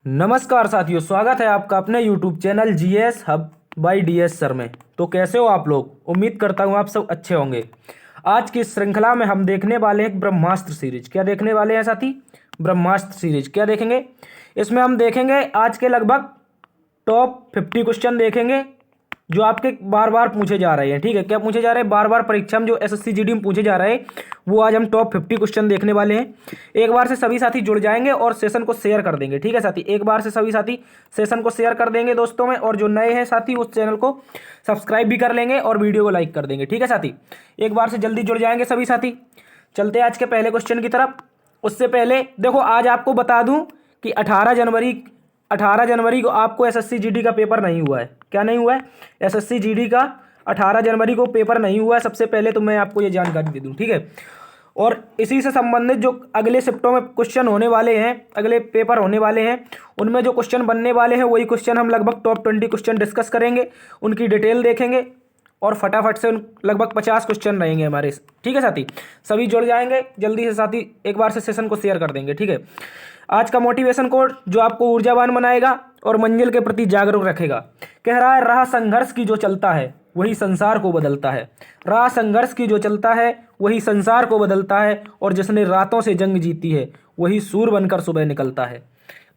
नमस्कार साथियों, स्वागत है आपका अपने YouTube channel GS hub by DS sir में। तो कैसे हो आप लोग? उम्मीद करता हूँ आप सब अच्छे होंगे। आज की इस श्रृंखला में हम देखने वाले हैं ब्रह्मास्त्र सीरीज। क्या देखने वाले हैं साथी? ब्रह्मास्त्र सीरीज। क्या देखेंगे इसमें? हम देखेंगे आज के लगभग टॉप 50 क्वेश्चन देखेंगे जो आपके बार बार पूछे जा रहे हैं। ठीक है, क्या पूछे जा रहे हैं? बार बार परीक्षा में जो एसएससी जीडी में पूछे जा रहे हैं वो आज हम टॉप 50 क्वेश्चन देखने वाले हैं। एक बार से सभी साथी जुड़ जाएंगे और सेशन को शेयर कर देंगे। ठीक है साथी, एक बार से सभी साथी सेशन को शेयर कर देंगे दोस्तों में, और जो नए हैं साथी उस चैनल को सब्सक्राइब भी कर लेंगे और वीडियो को लाइक कर देंगे। ठीक है साथी, एक बार से जल्दी जुड़ जाएंगे सभी साथी। चलते हैं आज के पहले क्वेश्चन की तरफ। उससे पहले देखो, आज आपको बता दूं कि 18 जनवरी को आपको एसएससी जीडी का पेपर नहीं हुआ है। क्या नहीं हुआ है? एसएससी जीडी का 18 जनवरी को पेपर नहीं हुआ है। सबसे पहले तो मैं आपको ये जानकारी दे दूं। ठीक है, और इसी से संबंधित जो अगले शिफ्टों में क्वेश्चन होने वाले हैं, अगले पेपर होने वाले हैं, उनमें जो क्वेश्चन बनने वाले हैं वही क्वेश्चन हम लगभग टॉप 20 क्वेश्चन डिस्कस करेंगे, उनकी डिटेल देखेंगे और फटाफट से लगभग 50 क्वेश्चन रहेंगे हमारे। ठीक है साथी, सभी जुड़ जाएंगे जल्दी से साथी, एक बार से सेशन को शेयर कर देंगे। ठीक है, आज का मोटिवेशन कोड जो आपको ऊर्जावान बनाएगा और मंजिल के प्रति जागरूक रखेगा, कह रहा है राह संघर्ष की जो चलता है वही संसार को बदलता है। राह संघर्ष की जो चलता है वही संसार को बदलता है, और जिसने रातों से जंग जीती है वही सूर बनकर सुबह निकलता है।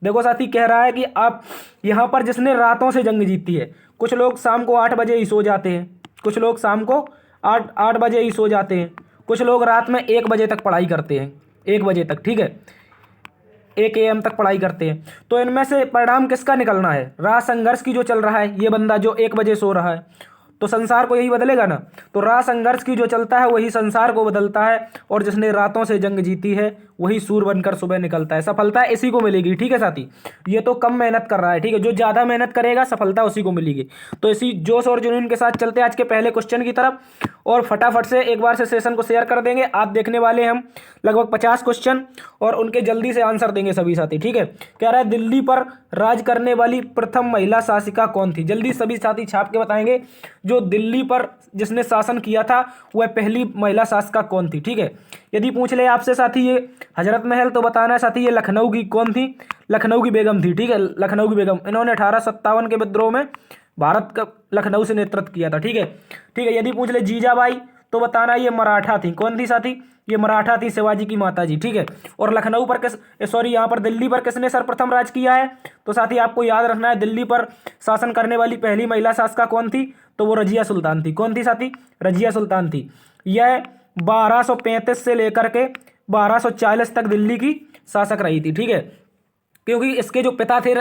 देखो साथी, कह रहा है कि आप यहाँ पर जिसने रातों से जंग जीती है, कुछ लोग शाम को 8 बजे ही सो जाते हैं, कुछ लोग शाम को 8 बजे ही सो जाते हैं, कुछ लोग रात में 1 बजे तक पढ़ाई करते हैं, 1 बजे तक। ठीक है, 1 AM तक पढ़ाई करते हैं। तो इनमें से परिणाम किसका निकलना है? राह संघर्ष की जो चल रहा है, ये बंदा जो 1 बजे सो रहा है, तो संसार को यही बदलेगा ना। तो राह संघर्ष की जो चलता है वही संसार को बदलता है, और जिसने रातों से जंग जीती है वही सूर बनकर सुबह निकलता है। सफलता इसी को मिलेगी। ठीक है साथी, ये तो कम मेहनत कर रहा है। ठीक है, जो ज़्यादा मेहनत करेगा सफलता उसी को मिलेगी। तो इसी जोश और जुनून के साथ चलते हैं आज के पहले क्वेश्चन की तरफ, और फटाफट से एक बार से सेशन को शेयर कर देंगे। आज देखने वाले हम लगभग 50 क्वेश्चन और उनके जल्दी से आंसर देंगे सभी साथी। ठीक है, कह रहा है दिल्ली पर राज करने वाली प्रथम महिला शासिका कौन थी? जल्दी सभी साथी छाप के बताएंगे जो दिल्ली पर जिसने शासन किया था वह पहली महिला शासिका कौन थी। ठीक है, यदि पूछ ले आपसे साथी ये हजरत महल, तो बताना है साथी ये लखनऊ की कौन थी? लखनऊ की बेगम थी। ठीक है, लखनऊ की बेगम। इन्होंने 1857 के विद्रोह में भारत का लखनऊ से नेतृत्व किया था। ठीक है, ठीक है। यदि पूछ ले जीजाबाई, तो बताना ये मराठा थी। कौन थी साथी? ये मराठा थी, शिवाजी की माता जी। ठीक है, और लखनऊ पर यहाँ पर दिल्ली पर किसने सर्वप्रथम राज किया है? तो साथी आपको याद रखना है, दिल्ली पर शासन करने वाली पहली महिला शासिका कौन थी? तो वो रजिया सुल्तान थी। कौन थी साथी? रजिया सुल्तान थी। यह 1235 से लेकर के 1240 तक दिल्ली की शासक रही थी। ठीक है, क्योंकि इसके जो पिता थे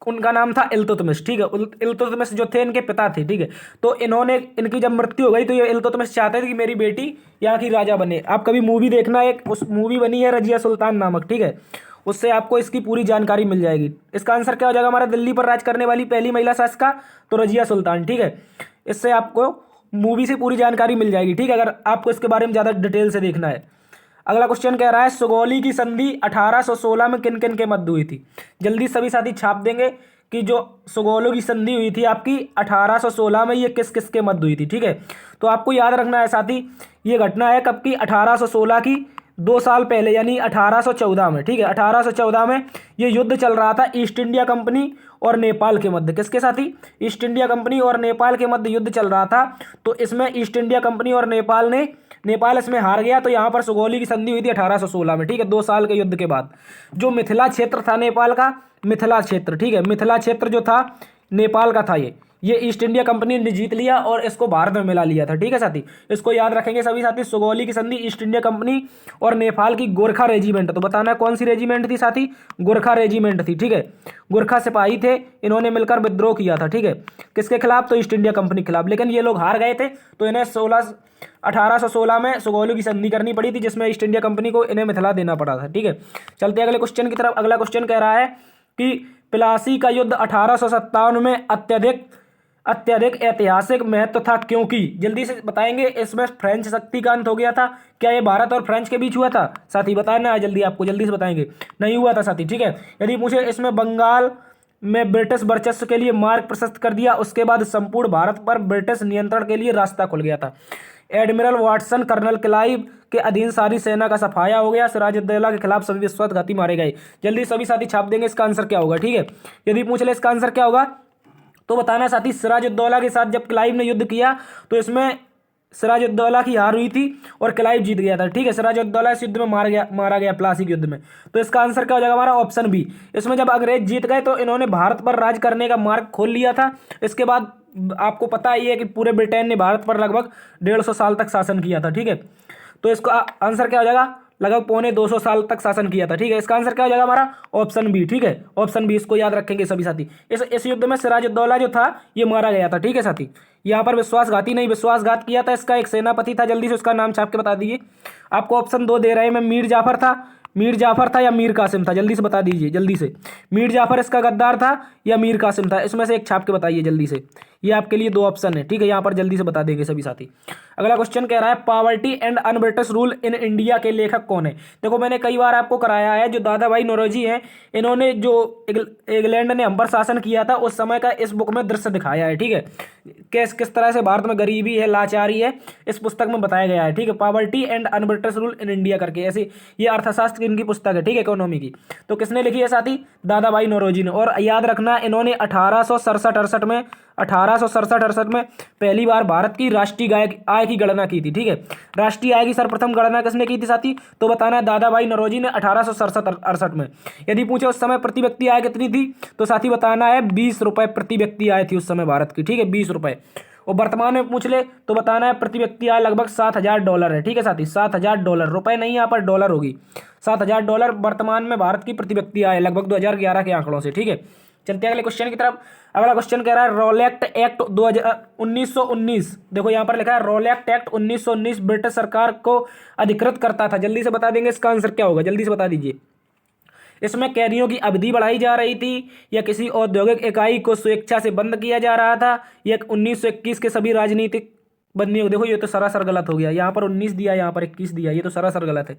उनका नाम था इल्तुतमिश। ठीक है, इल्तुतमिश जो थे इनके पिता थे। ठीक है, तो इनकी जब मृत्यु हो गई तो ये इल्तुतमिश चाहते थे कि मेरी बेटी यहाँ की राजा बने। आप कभी मूवी देखना, एक उस मूवी बनी है रजिया सुल्तान नामक। ठीक है, उससे आपको इसकी पूरी जानकारी मिल जाएगी। इसका आंसर क्या हो जाएगा हमारा? दिल्ली पर राज करने वाली पहली महिला शासिका तो रजिया सुल्तान। ठीक है, इससे आपको मूवी से पूरी जानकारी मिल जाएगी। ठीक है, अगर आपको इसके बारे में ज़्यादा डिटेल से देखना है। अगला क्वेश्चन कह रहा है सुगौली की संधि 1816 में किन किन के मध्य हुई थी? जल्दी सभी साथी छाप देंगे कि जो सुगौली की संधि हुई थी आपकी 1816 में, ये किस किस के मध्य हुई थी। ठीक है, तो आपको याद रखना है साथी, ये घटना है कब की? 1816 की, 2 साल पहले, यानी 1814 में। ठीक है, 1814 में ये युद्ध चल रहा था ईस्ट इंडिया कंपनी और नेपाल के मध्य। किसके साथी? ईस्ट इंडिया कंपनी और नेपाल के मध्य युद्ध चल रहा था। तो इसमें ईस्ट इंडिया कंपनी और नेपाल इसमें हार गया। तो यहाँ पर सुगौली की संधि हुई थी 1816 में। ठीक है, 2 साल के युद्ध के बाद। जो मिथिला क्षेत्र था नेपाल का, मिथिला क्षेत्र, ठीक है, मिथिला क्षेत्र जो था नेपाल का था, ये ईस्ट इंडिया कंपनी ने जीत लिया और इसको भारत में मिला लिया था। ठीक है साथी, इसको याद रखेंगे सभी साथी। सुगौली की संधि ईस्ट इंडिया कंपनी और नेपाल की गोरखा रेजिमेंट। तो बताना कौन सी रेजिमेंट थी साथी? गोरखा रेजिमेंट थी। ठीक है, गोरखा सिपाही थे, इन्होंने मिलकर विद्रोह किया था। ठीक है, किसके खिलाफ? तो ईस्ट इंडिया कंपनी के खिलाफ। लेकिन ये लोग हार गए थे, तो इन्हें 1816 में सुगौली की संधि करनी पड़ी थी, जिसमें ईस्ट इंडिया कंपनी को इन्हें मिथिला देना पड़ा था। ठीक है, चलते अगले क्वेश्चन की तरफ। अगला क्वेश्चन कह रहा है कि प्लासी का युद्ध 1857 में अत्यधिक ऐतिहासिक महत्व था क्योंकि? जल्दी से बताएंगे। इसमें फ्रेंच शक्ति का अंत हो गया था। क्या ये भारत और फ्रेंच के बीच हुआ था साथी? बताना है जल्दी, आपको जल्दी से बताएंगे। नहीं हुआ था साथी। ठीक है, यदि मुझे इसमें बंगाल में ब्रिटिश वर्चस्व के लिए मार्ग प्रशस्त कर दिया, उसके बाद संपूर्ण भारत पर ब्रिटिश नियंत्रण के लिए रास्ता खुल गया था। एडमिरल वाटसन, कर्नल क्लाइव के अधीन सारी सेना का सफाया हो गया। सिराजुद्दौला के खिलाफ सभी विश्वासघाती मारे गए। जल्दी सभी साथी छाप देंगे इसका आंसर क्या होगा, ठीक है। यदि पूछ ले इसका आंसर क्या होगा तो बताना साथी। सिराजुद्दौला के साथ जब क्लाइव ने युद्ध किया तो इसमें सिराजुद्दौला की हार हुई थी और क्लाइव जीत गया था, ठीक है। सिराजुद्दौला इस युद्ध में मारा गया प्लासी के युद्ध में। तो इसका आंसर क्या हो जाएगा हमारा ऑप्शन बी। इसमें जब अंग्रेज जीत गए तो इन्होंने भारत पर राज करने का मार्ग खोल लिया था। इसके बाद आपको पता ही है कि पूरे ब्रिटेन ने भारत पर लगभग 150 साल तक शासन किया था, ठीक है। तो इसका आंसर क्या हो जाएगा, लगभग 250 साल तक शासन किया था, ठीक है। इसका आंसर क्या हो जाएगा हमारा ऑप्शन बी, ठीक है। ऑप्शन बी, इसको याद रखेंगे सभी साथी। इस युद्ध में सिराजुद्दौला जो था ये मारा गया था, ठीक है साथी। यहाँ पर विश्वासघाती नहीं, विश्वासघात किया था इसका एक सेनापति था। जल्दी से उसका नाम छाप के बता दीजिए। आपको ऑप्शन 2 दे रहे हैं मैं, मीर जाफर था या मीर कासिम था, जल्दी से बता दीजिए जल्दी से। मीर जाफर इसका गद्दार था या मीर कासिम था, इसमें से एक छाप के बताइए जल्दी से। ये आपके लिए 2 ऑप्शन है, ठीक है। यहाँ पर जल्दी से बता देंगे सभी साथी। अगला क्वेश्चन कह रहा है poverty and un-British rule in India के लेखक कौन है। देखो मैंने कई बार आपको कराया है, जो दादा भाई नौरोजी हैं इन्होंने जो इंग्लैंड ने हम पर शासन किया था उस समय का इस बुक में दृश्य दिखाया है, ठीक है। किस तरह से भारत में गरीबी है, लाचारी है, इस पुस्तक में बताया गया है, ठीक है। Poverty and un-British rule in India करके ऐसी ये अर्थशास्त्र की इनकी पुस्तक है, ठीक है, इकोनॉमी की। तो किसने लिखी है साथी, दादा भाई नौरोजी ने। और याद रखना इन्होंने 1867-68 में पहली बार भारत की राष्ट्रीय आय की गणना की थी, ठीक है। राष्ट्रीय आय की सर्वप्रथम गणना किसने की थी साथी, तो बताना है दादा भाई नौरोजी ने 1867-68 में। यदि पूछे उस समय प्रति व्यक्ति आय कितनी थी तो साथी बताना है 20 रुपए प्रति व्यक्ति आय थी उस समय भारत की, ठीक है, 20 रुपए। और वर्तमान में पूछ ले तो बताना है प्रति व्यक्ति आय लगभग $7,000 है, ठीक है साथी। $7,000, रुपए नहीं, यहाँ पर डॉलर होगी। $7,000 वर्तमान में भारत की प्रति व्यक्ति आय लगभग 2011 के आंकड़ों से, ठीक है। चलते हैं अगले क्वेश्चन की तरफ। अगला क्वेश्चन कह रहा है रोलेक्ट एक्ट 1919। देखो यहाँ पर लिखा है रोलेक्ट एक्ट 1919 ब्रिटिश सरकार को अधिकृत करता था। जल्दी से बता देंगे इसका आंसर क्या होगा, जल्दी से बता दीजिए। इसमें कैदियों की अवधि बढ़ाई जा रही थी या किसी औद्योगिक इकाई को स्वेच्छा से बंद किया जा रहा था या 1921 के सभी राजनीतिक बंदियों। देखो ये तो सरासर गलत हो गया, यहाँ पर 19 दिया, यहाँ पर 21 दिया, ये तो सरासर गलत है।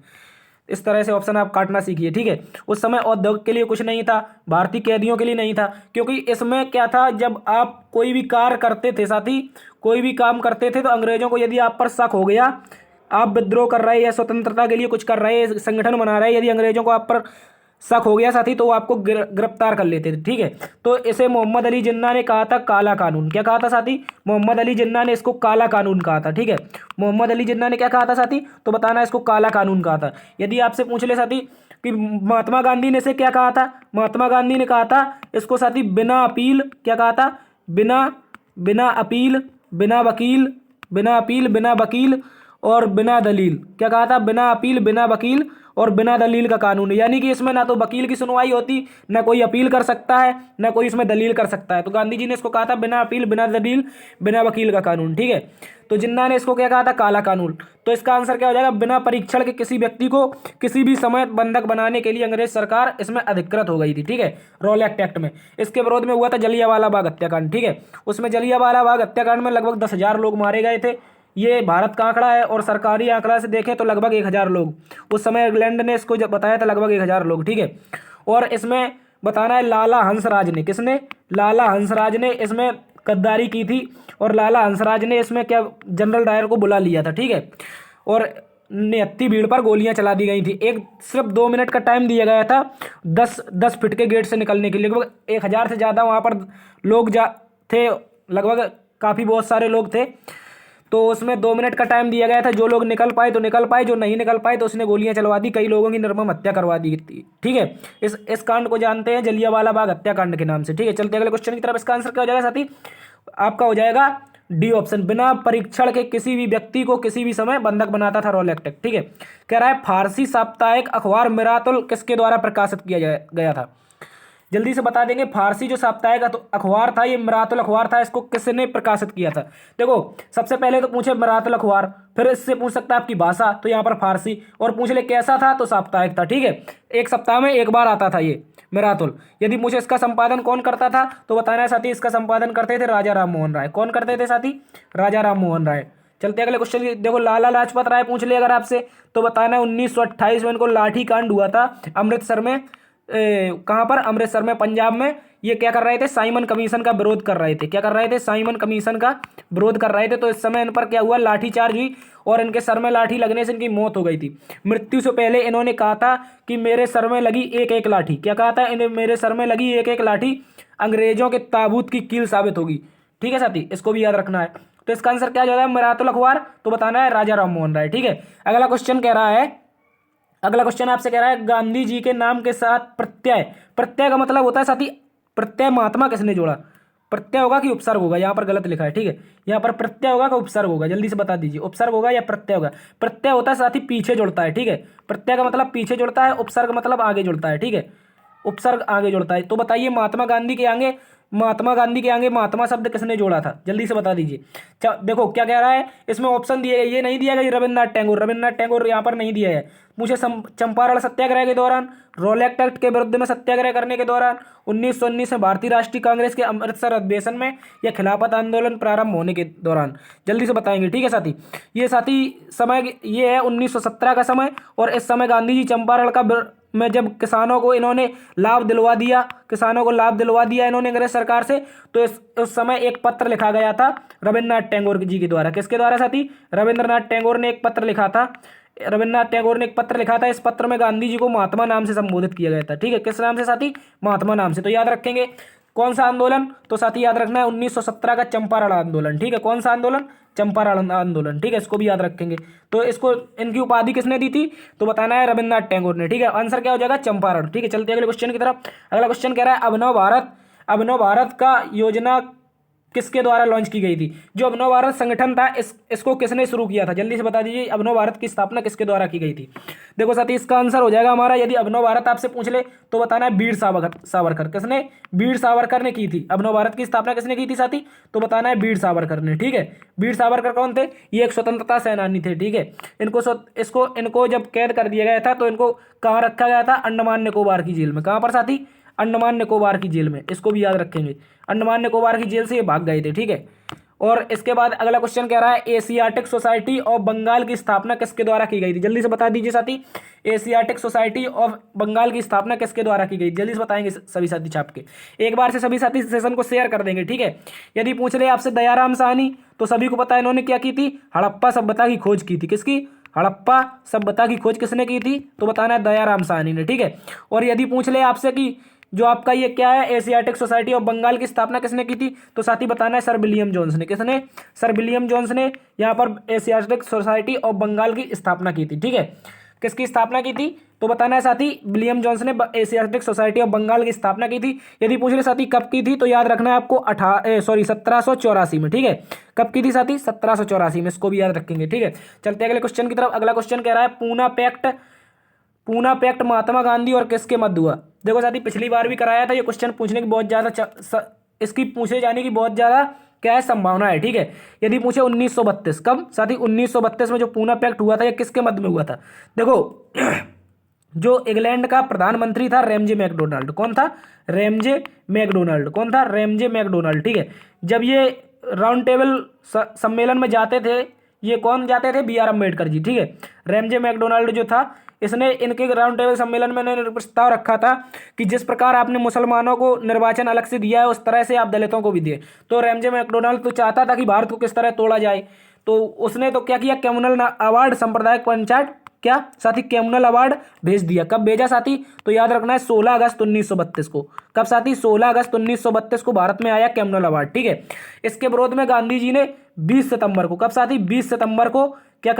इस तरह से ऑप्शन आप काटना सीखिए, ठीक है। उस समय औद्योगिक के लिए कुछ नहीं था, भारतीय कैदियों के लिए नहीं था, क्योंकि इसमें क्या था, जब आप कोई भी कार्य करते थे साथी, कोई भी काम करते थे तो अंग्रेजों को यदि आप पर शक हो गया, आप विद्रोह कर रहे हैं या स्वतंत्रता के लिए कुछ कर रहे हैं, संगठन बना रहे हैं, यदि अंग्रेजों को आप पर शक हो गया साथी तो वो आपको गिरफ्तार कर लेते थे, ठीक है। तो इसे मोहम्मद अली जिन्ना ने कहा था काला कानून। क्या कहा था साथी, मोहम्मद अली जिन्ना ने इसको काला कानून कहा था, ठीक है। मोहम्मद अली जिन्ना ने क्या कहा था साथी, तो बताना इसको काला कानून कहा था। यदि आपसे पूछ ले साथी कि महात्मा गांधी ने इसे क्या कहा था, महात्मा गांधी ने कहा था इसको साथी बिना अपील, क्या कहा था, बिना अपील, बिना अपील, बिना वकील और बिना दलील। क्या कहा था, बिना अपील, बिना वकील और बिना दलील का कानून। यानी कि इसमें ना तो वकील की सुनवाई होती, ना कोई अपील कर सकता है, ना कोई इसमें दलील कर सकता है। तो गांधी जी ने इसको कहा था बिना अपील, बिना दलील, बिना वकील का कानून, ठीक है। तो जिन्ना ने इसको क्या कहा था, काला कानून। तो इसका आंसर क्या हो जाएगा, बिना परीक्षण के किसी व्यक्ति को किसी भी समय बंधक बनाने के लिए अंग्रेज सरकार इसमें अधिकृत हो गई थी, ठीक है, रोलेक्ट एक्ट में। इसके विरोध में हुआ था जलियांवाला बाग हत्याकांड, ठीक है। उसमें जलियांवाला बाग हत्याकांड में लगभग 10,000 लोग मारे गए थे। ये भारत का आंकड़ा है और सरकारी आंकड़ा से देखें तो लगभग 1,000 लोग। उस समय इंग्लैंड ने इसको जब बताया था लगभग 1,000 लोग, ठीक है। और इसमें बताना है लाला हंसराज ने, किसने, लाला हंसराज ने इसमें गद्दारी की थी और लाला हंसराज ने इसमें क्या जनरल डायर को बुला लिया था, ठीक है। और निहत्ती भीड़ पर गोलियां चला दी गई थी। सिर्फ 2 मिनट का टाइम दिया गया था 10 फीट के गेट से निकलने के लिए। लगभग 1,000 से ज़्यादा वहाँ पर लोग थे, लगभग काफ़ी बहुत सारे लोग थे। तो उसमें 2 मिनट का टाइम दिया गया था। जो लोग निकल पाए तो निकल पाए, जो नहीं निकल पाए तो उसने गोलियां चलवा दी, कई लोगों की निर्मम हत्या करवा दी थी, ठीक है। इस कांड को जानते हैं जलियांवाला बाग हत्याकांड के नाम से, ठीक है। चलते अगले क्वेश्चन की तरफ। इसका आंसर क्या हो जाएगा साथी, आपका हो जाएगा डी ऑप्शन, बिना परीक्षण के किसी भी व्यक्ति को किसी भी समय बंधक बनाता था रोलेक्ट एक्ट, ठीक है। कह रहा है फारसी साप्ताहिक अखबार मिरातुल किसके द्वारा प्रकाशित किया गया था। जल्दी से बता देंगे। फारसी जो साप्ताहिक अखबार था ये मिरातुल अखबार था, इसको किसने प्रकाशित किया था। देखो सबसे पहले तो पूछे मिरातुल अखबार, फिर इससे पूछ सकता है आपकी भाषा, तो यहाँ पर फारसी, और पूछ ले कैसा था तो साप्ताहिक था, ठीक है। 1 सप्ताह में 1 बार आता था ये मिरातुल। यदि मुझे इसका संपादन कौन करता था तो बताना है साथी, इसका संपादन करते थे राजा राम मोहन राय। कौन करते थे साथी, राजा राम मोहन राय। चलते अगले क्वेश्चन। देखो लाला लाजपत राय पूछ ले अगर आपसे तो बताना है 1928 में इनको लाठी कांड हुआ था अमृतसर में, कहाँ पर, अमृतसर में, पंजाब में, ये क्या कर रहे थे, साइमन कमीशन का विरोध कर रहे थे। क्या कर रहे थे, साइमन कमीशन का विरोध कर रहे थे। तो इस समय इन पर क्या हुआ, लाठीचार्ज हुई और इनके सर में लाठी लगने से इनकी मौत हो गई थी। मृत्यु से पहले इन्होंने कहा था कि मेरे सर में लगी एक एक लाठी, क्या कहा था, इन्हें मेरे सर में लगी एक एक लाठी अंग्रेजों के ताबूत की कील साबित होगी। ठीक है साथी, इसको भी याद रखना है। तो इसका आंसर क्या हो जाएगा, मराठा अखबार, तो बताना है राजा राम मोहन राय। ठीक है, अगला क्वेश्चन कह रहा है, अगला क्वेश्चन आपसे कह रहा है गांधी जी के नाम के साथ प्रत्यय, प्रत्यय का मतलब होता है साथी, प्रत्यय महात्मा किसने जोड़ा, प्रत्यय होगा कि उपसर्ग होगा, यहाँ पर गलत लिखा है। ठीक है, यहाँ पर प्रत्यय होगा कि उपसर्ग होगा, जल्दी से बता दीजिए, उपसर्ग होगा या प्रत्यय होगा। प्रत्यय होता है साथी पीछे जुड़ता है। ठीक है, प्रत्यय का मतलब पीछे जुड़ता है, उपसर्ग मतलब आगे जुड़ता है। ठीक है, उपसर्ग आगे जुड़ता है। तो बताइए महात्मा गांधी के आगे, महात्मा गांधी के आगे महात्मा शब्द किसने जोड़ा था, जल्दी से बता दीजिए। देखो क्या कह रहा है, इसमें ऑप्शन दिए गए, ये नहीं दिया गया रविन्द्रनाथ टैगोर, रविन्द्रनाथ टैगोर यहाँ पर नहीं दिया है। मुझे चंपारण सत्याग्रह के दौरान, रोलेक्ट एक्ट के विरुद्ध में सत्याग्रह करने के दौरान, 1919 में भारतीय राष्ट्रीय कांग्रेस के अमृतसर अधिवेशन में, या खिलाफत आंदोलन प्रारंभ होने के दौरान, जल्दी से बताएंगे। ठीक है साथी, ये साथी समय ये है 1917 का समय, और इस समय गांधी जी चंपारण का में जब किसानों को इन्होंने लाभ दिलवा दिया, किसानों को लाभ दिलवा दिया इन्होंने अंग्रेज सरकार से, तो उस समय एक पत्र लिखा गया था रविन्द्रनाथ टैगोर जी के द्वारा। किसके द्वारा साथी, रविन्द्रनाथ टैगोर ने एक पत्र लिखा था, रविन्द्रनाथ टैगोर ने एक पत्र लिखा था। इस पत्र में गांधी जी को महात्मा नाम से संबोधित किया गया था। ठीक है, किस नाम से साथी, महात्मा नाम से। तो याद रखेंगे कौन सा आंदोलन, तो साथी याद रखना है 1917 का चंपारण आंदोलन। ठीक है, कौन सा आंदोलन, चंपारण आंदोलन। ठीक है, इसको भी याद रखेंगे। तो इसको, इनकी उपाधि किसने दी थी, तो बताना है रविन्द्रनाथ टैगोर ने। ठीक है, आंसर क्या हो जाएगा, चंपारण। ठीक है, चलते हैं अगले क्वेश्चन की तरफ। अगला क्वेश्चन कह रहा है अभिनव भारत, अभिनव भारत का योजना किसके द्वारा लॉन्च की गई थी। जो अभिनव भारत संगठन था, इसको किसने शुरू किया था, जल्दी से बता दीजिए, अभिनव भारत की स्थापना किसके द्वारा की गई थी। देखो साथी, इसका आंसर हो जाएगा हमारा, यदि अभिनव भारत आपसे पूछ ले तो बताना है वीर सावरकर। किसने, वीर सावरकर ने की थी। अभिनव भारत की स्थापना किसने की थी साथी, तो बताना है वीर सावरकर ने। ठीक है, वीर सावरकर कौन थे, ये एक स्वतंत्रता सेनानी थे। ठीक है, इनको जब कैद कर दिया गया था तो इनको कहाँ रखा गया था, अंडमान निकोबार की जेल में। कहाँ पर साथी, अंडमान निकोबार की जेल में। इसको भी याद रखेंगे, अंडमान निकोबार की जेल से ये भाग गए थे। ठीक है, और इसके बाद अगला क्वेश्चन कह रहा है एशियाटिक सोसाइटी ऑफ बंगाल की स्थापना किसके द्वारा की गई थी, जल्दी से बता दीजिए साथी। एशियाटिक सोसाइटी ऑफ बंगाल की स्थापना किसके द्वारा की गई, जल्दी से बताएंगे सभी साथी छाप के। एक बार से सभी साथी सेशन को शेयर कर देंगे। ठीक है, यदि पूछ रहे आपसे दयाराम साहनी, तो सभी को पता है इन्होंने क्या की थी, हड़प्पा सभ्यता की खोज की थी। किसकी, हड़प्पा सभ्यता की खोज किसने की थी, तो बताना है दयाराम साहनी ने। ठीक है, और यदि पूछ ले आपसे कि जो आपका ये क्या है, एशियाटिक सोसाइटी ऑफ बंगाल की स्थापना किसने की थी, तो साथी बताना है सर विलियम जोन्स ने। किसने, सर विलियम जोन्स ने यहाँ पर एशियाटिक सोसाइटी ऑफ बंगाल की स्थापना की थी। ठीक है, किसकी स्थापना की थी, तो बताना है साथी विलियम जोन्स ने एशियाटिक सोसाइटी ऑफ बंगाल की स्थापना की थी। यदि पूछ रहे साथी कब की थी, तो याद रखना है आपको 1784 में। ठीक है, कब की थी साथी, 1784 में। इसको भी याद रखेंगे। ठीक है, चलते अगले क्वेश्चन की तरफ। अगला क्वेश्चन कह रहा है पूना पैक्ट महात्मा गांधी और किसके मध्य हुआ। देखो साथी, पिछली बार भी कराया था ये क्वेश्चन, पूछने की बहुत ज़्यादा इसकी पूछे जाने की बहुत ज़्यादा क्या है, संभावना है। ठीक है, यदि पूछे 1932, कब साथी, 1932 में जो पूना पैक्ट हुआ था, ये किसके मध्य में हुआ था। देखो जो इंग्लैंड का प्रधानमंत्री था रैमजे मैकडोनाल्ड, कौन था, रैमजे मैकडोनाल्ड, कौन था, रैमजे मैकडोनाल्ड। ठीक है, जब ये राउंड टेबल सम्मेलन में जाते थे, ये कौन जाते थे, बी आर अम्बेडकर जी। ठीक है, रैमजे मैकडोनाल्ड जो था, इसने इनके राउंड टेबल सम्मेलन में इन्होंने प्रस्ताव रखा था कि जिस प्रकार आपने मुसलमानों को निर्वाचन अलग से दिया है, उस तरह से आप दलितों को भी दिए। तो रैमजे मैकडोनाल्ड तो चाहता था कि भारत को किस तरह तोड़ा जाए, तो उसने तो क्या किया, कम्युनल अवार्ड, सांप्रदायिक पंचायत, क्या साथी, कम्युनल अवार्ड भेज दिया। कब भेजा साथी, तो याद रखना है 16 अगस्त 1932 को। कब साथी, 16 अगस्त 1932 को भारत में आया कम्युनल अवार्ड। ठीक है, इसके विरोध में गांधी जी ने 20 सितंबर को, कब साथी, 20 सितंबर को क्या